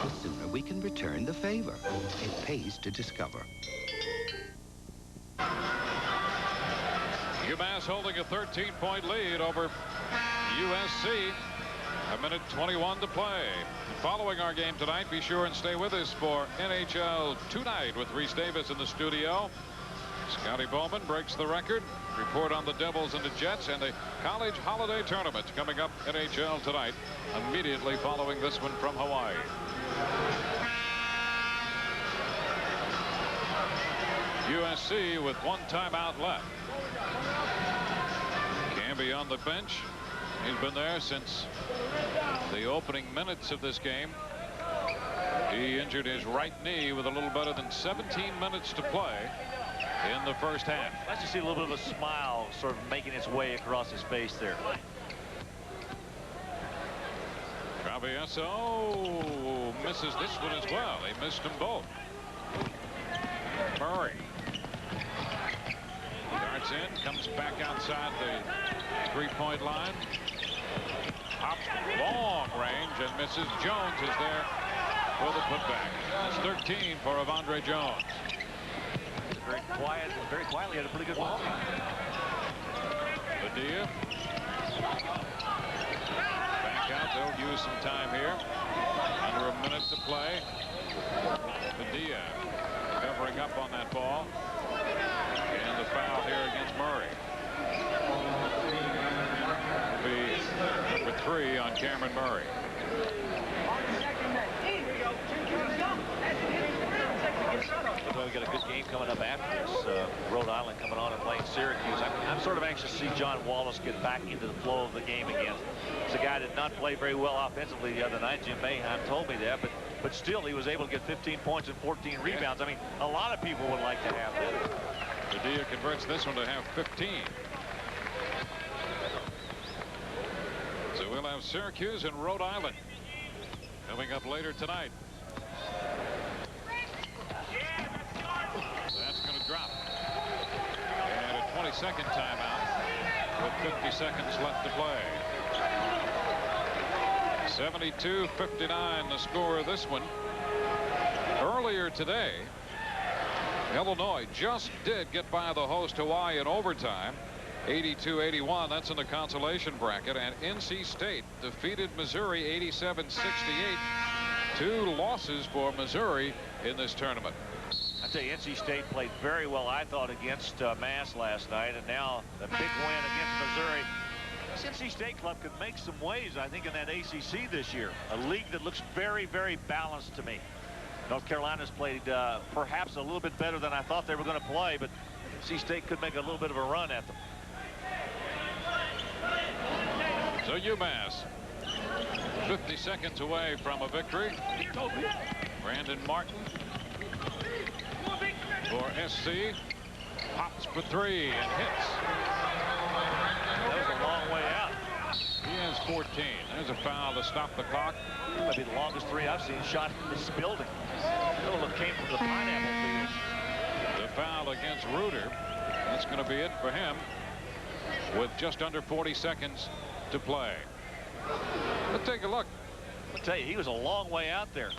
the sooner we can return the favor. It pays to Discover. UMass holding a 13-point lead over USC. 1:21 to play. Following our game tonight, be sure and stay with us for NHL Tonight with Reese Davis in the studio. Scotty Bowman breaks the record. Report on the Devils and the Jets and the College Holiday Tournament coming up NHL Tonight immediately following this one from Hawaii. USC with 1 timeout left. Camby on the bench. He's been there since the opening minutes of this game. He injured his right knee with a little better than 17 minutes to play in the first half. Nice to see a little bit of a smile sort of making its way across his face there. Travieso misses this one as well. He missed them both. Murray darts in, comes back outside the 3-point line. Hops long range and misses. Jones is there for the putback. That's 13 for Avondre Jones. Very quiet, very quietly had a pretty good ball. Padilla. Back out. They'll use some time here. Under a minute to play. Padilla covering up on that ball. And the foul here against Murray. Will be number 3 on Cameron Murray. Well, we got a good game coming up after this. Rhode Island coming on and playing Syracuse. I'm sort of anxious to see John Wallace get back into the flow of the game again. It's a guy that did not play very well offensively the other night. Jim Boeheim told me that, but still he was able to get 15 points and 14 rebounds. I mean, a lot of people would like to have that. Padilla converts this one to have 15. So we'll have Syracuse and Rhode Island coming up later tonight. That's going to drop. And a 22nd timeout with 50 seconds left to play. 72-59 the score of this one. Earlier today, Illinois just did get by the host Hawaii in overtime. 82-81. That's in the consolation bracket. And NC State defeated Missouri 87-68. 2 losses for Missouri in this tournament. I tell you, NC State played very well, I thought, against Mass last night, and now the big win against Missouri. This NC State club could make some waves, I think, in that ACC this year. A league that looks very, very balanced to me. North Carolina's played perhaps a little bit better than I thought they were going to play, but NC State could make a little bit of a run at them. So UMass 50 seconds away from a victory. Brandon Martin for SC. Pops for 3 and hits. That was a long way out. He has 14. There's a foul to stop the clock. Might be the longest 3 I've seen shot in this building. That look came from the pineapple field. The foul against Reuter. That's going to be it for him with just under 40 seconds to play. Let's take a look. I'll tell you, he was a long way out there.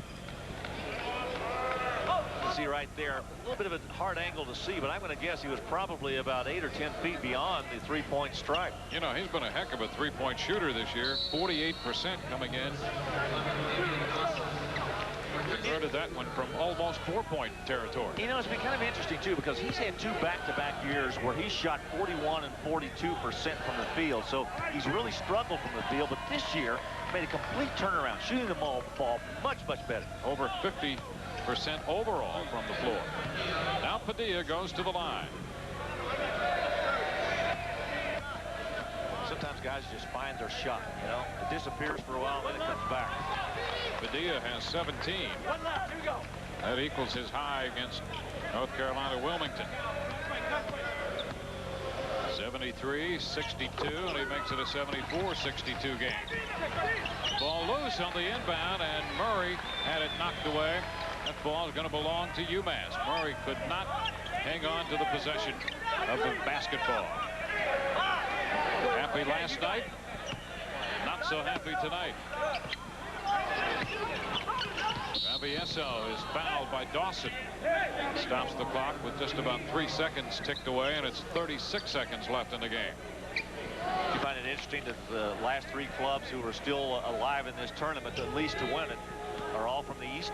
You can see right there, a little bit of a hard angle to see, but I'm going to guess he was probably about 8 or 10 feet beyond the 3-point stripe. You know, he's been a heck of a 3-point shooter this year. 48% coming in. Converted that one from almost 4-point territory. You know, it's been kind of interesting, too, because he's had 2 back-to-back years where he's shot 41 and 42% from the field. So he's really struggled from the field, but this year made a complete turnaround, shooting the ball much, much better. Over 50% overall from the floor. Now Padilla goes to the line. Sometimes guys just find their shot, you know. It disappears for a while, then it comes back. Padilla has 17. That equals his high against North Carolina Wilmington. 73-62, and he makes it a 74-62 game. Ball loose on the inbound, and Murray had it knocked away. That ball is going to belong to UMass. Murray could not hang on to the possession of the basketball. Happy last night, not so happy tonight. Esso is fouled by Dawson. Stops the clock with just about 3 seconds ticked away, and it's 36 seconds left in the game. You find it interesting that the last 3 clubs who are still alive in this tournament, at least to win it, are all from the East,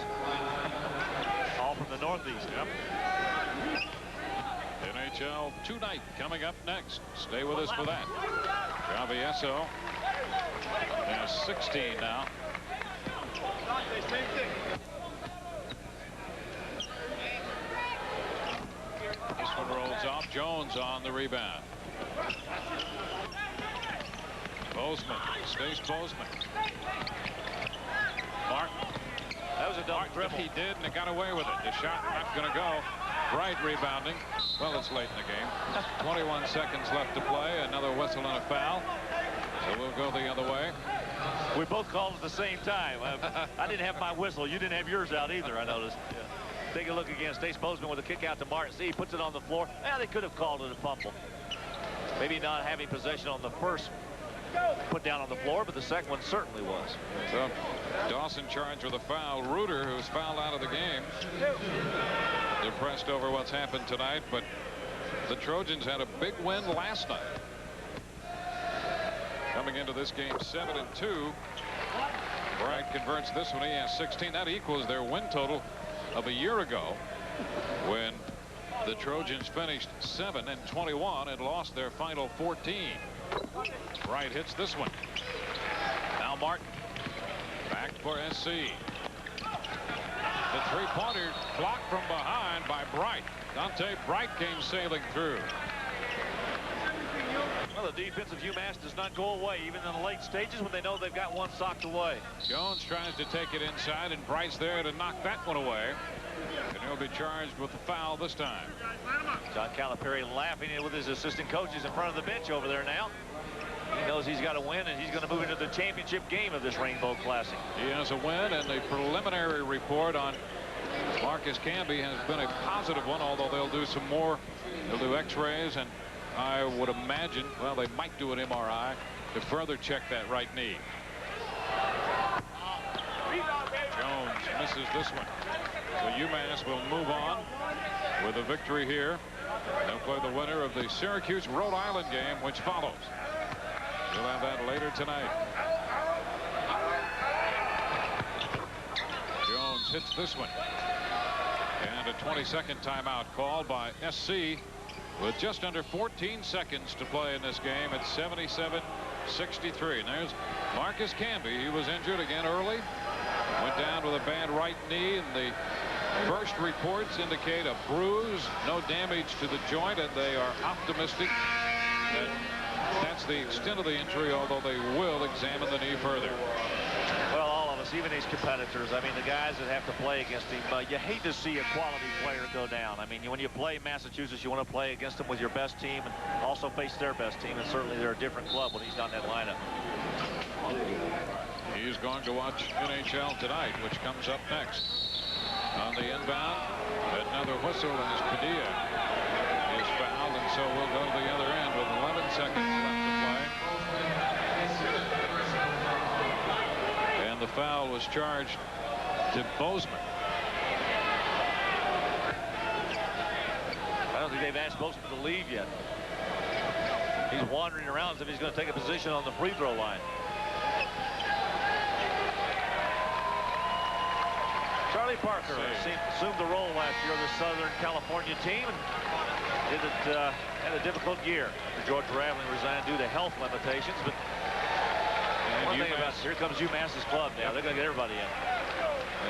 all from the Northeast. Yep. NHL tonight coming up next. Stay with us for that. Travieso has 16 now. This one rolls off. Jones on the rebound. Bozeman, Stace Bozeman. Martin. That was a double dribble. He did, and it got away with it. The shot not going to go. Bright rebounding. Well, it's late in the game. 21 seconds left to play. Another whistle and a foul. So we'll go the other way. We both called at the same time. I didn't have my whistle. You didn't have yours out either, I noticed. Yeah. Take a look again. Stace Bozeman with a kick out to Martin. See, he puts it on the floor. They could have called it a fumble. Maybe not having possession on the first put down on the floor, but the second one certainly was. So Dawson charged with a foul. Reuter, who's fouled out of the game, depressed over what's happened tonight, but the Trojans had a big win last night. Coming into this game 7-2. Bright converts this one. He has 16. That equals their win total of a year ago when the Trojans finished 7-21 and lost their final 14. Bright hits this one. Now Martin back for SC. The three-pointer blocked from behind by Bright. Dante Bright came sailing through. Well, the defense of UMass does not go away even in the late stages when they know they've got one socked away. Jones tries to take it inside, and Bright's there to knock that one away. And he'll be charged with the foul this time. John Calipari laughing with his assistant coaches in front of the bench over there now. He knows he's got to win, and he's going to move into the championship game of this Rainbow Classic. He has a win, and the preliminary report on Marcus Camby has been a positive one, although they'll do some more. They'll do x-rays, and I would imagine, well, they might do an MRI to further check that right knee. Jones misses this one. So UMass will move on with a victory here. They'll play the winner of the Syracuse-Rhode Island game, which follows. We'll have that later tonight. Jones hits this one. And a 20-second timeout called by SC with just under 14 seconds to play in this game. It's 77-63. And there's Marcus Camby. He was injured again early. Went down with a bad right knee, and the first reports indicate a bruise, no damage to the joint, and they are optimistic that that's the extent of the injury, although they will examine the knee further. Well, all of us, even these competitors, I mean, the guys that have to play against him, you hate to see a quality player go down. I mean, when you play Massachusetts, you want to play against them with your best team and also face their best team, and certainly they're a different club when he's not in that lineup. He's going to watch NHL tonight, which comes up next. On the inbound, another whistle as Padilla is fouled, and so we'll go to the other end with 11 seconds left to play. And the foul was charged to Bozeman. I don't think they've asked Bozeman to leave yet. He's wandering around as if he's going to take a position on the free throw line. Charlie Parker assumed the role last year of the Southern California team and had a difficult year after George Raveling resigned due to health limitations. But one thing about here comes UMass's club now. They're going to get everybody in.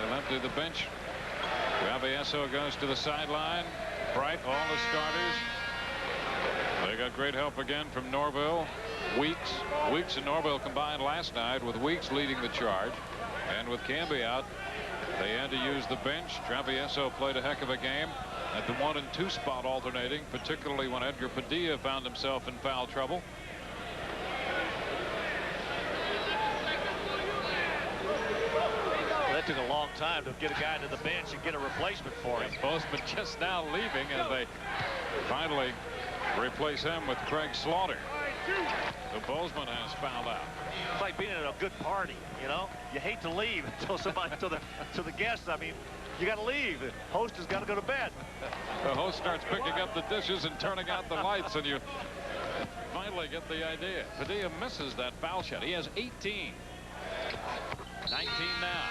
They'll empty the bench. Travieso goes to the sideline. Bright, all the starters. They got great help again from Norville. Weeks and Norville combined last night, with Weeks leading the charge. And with Camby out, they had to use the bench. Travieso played a heck of a game at the 1 and 2 spot, alternating, particularly when Edgar Padilla found himself in foul trouble. Well, that took a long time to get a guy to the bench and get a replacement for him. Bozeman just now leaving as they finally replace him with Craig Slaughter. The Bozeman has fouled out. It's like being at a good party, you know? You hate to leave until somebody, to the guests. I mean, you got to leave. The host has got to go to bed. The host starts picking up the dishes and turning out the lights, and you finally get the idea. Padilla misses that foul shot. He has 18. 19 now.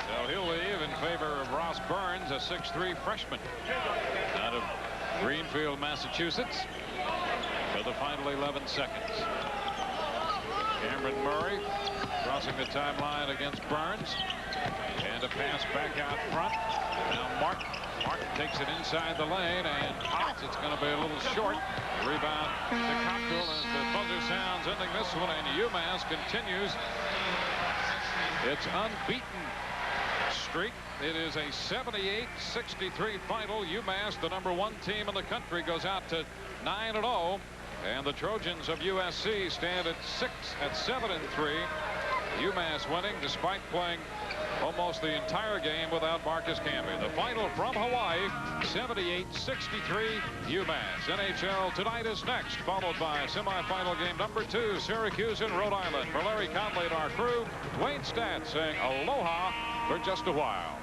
So he'll leave in favor of Ross Burns, a 6'3" freshman out of Greenfield, Massachusetts, for the final 11 seconds. Cameron Murray crossing the timeline against Burns, and a pass back out front. Now Martin takes it inside the lane and out. It's going to be a little short. Rebound to Cockrell as the buzzer sounds, ending this one, and UMass continues its unbeaten streak. It is a 78-63 final. UMass, the #1 team in the country, goes out to 9-0, and the Trojans of USC stand at 7-3. UMass winning despite playing almost the entire game without Marcus Camby. The final from Hawaii, 78-63 UMass. NHL tonight is next, followed by semifinal game #2, Syracuse and Rhode Island. For Larry Conley and our crew, Wayne Stat saying aloha for just a while.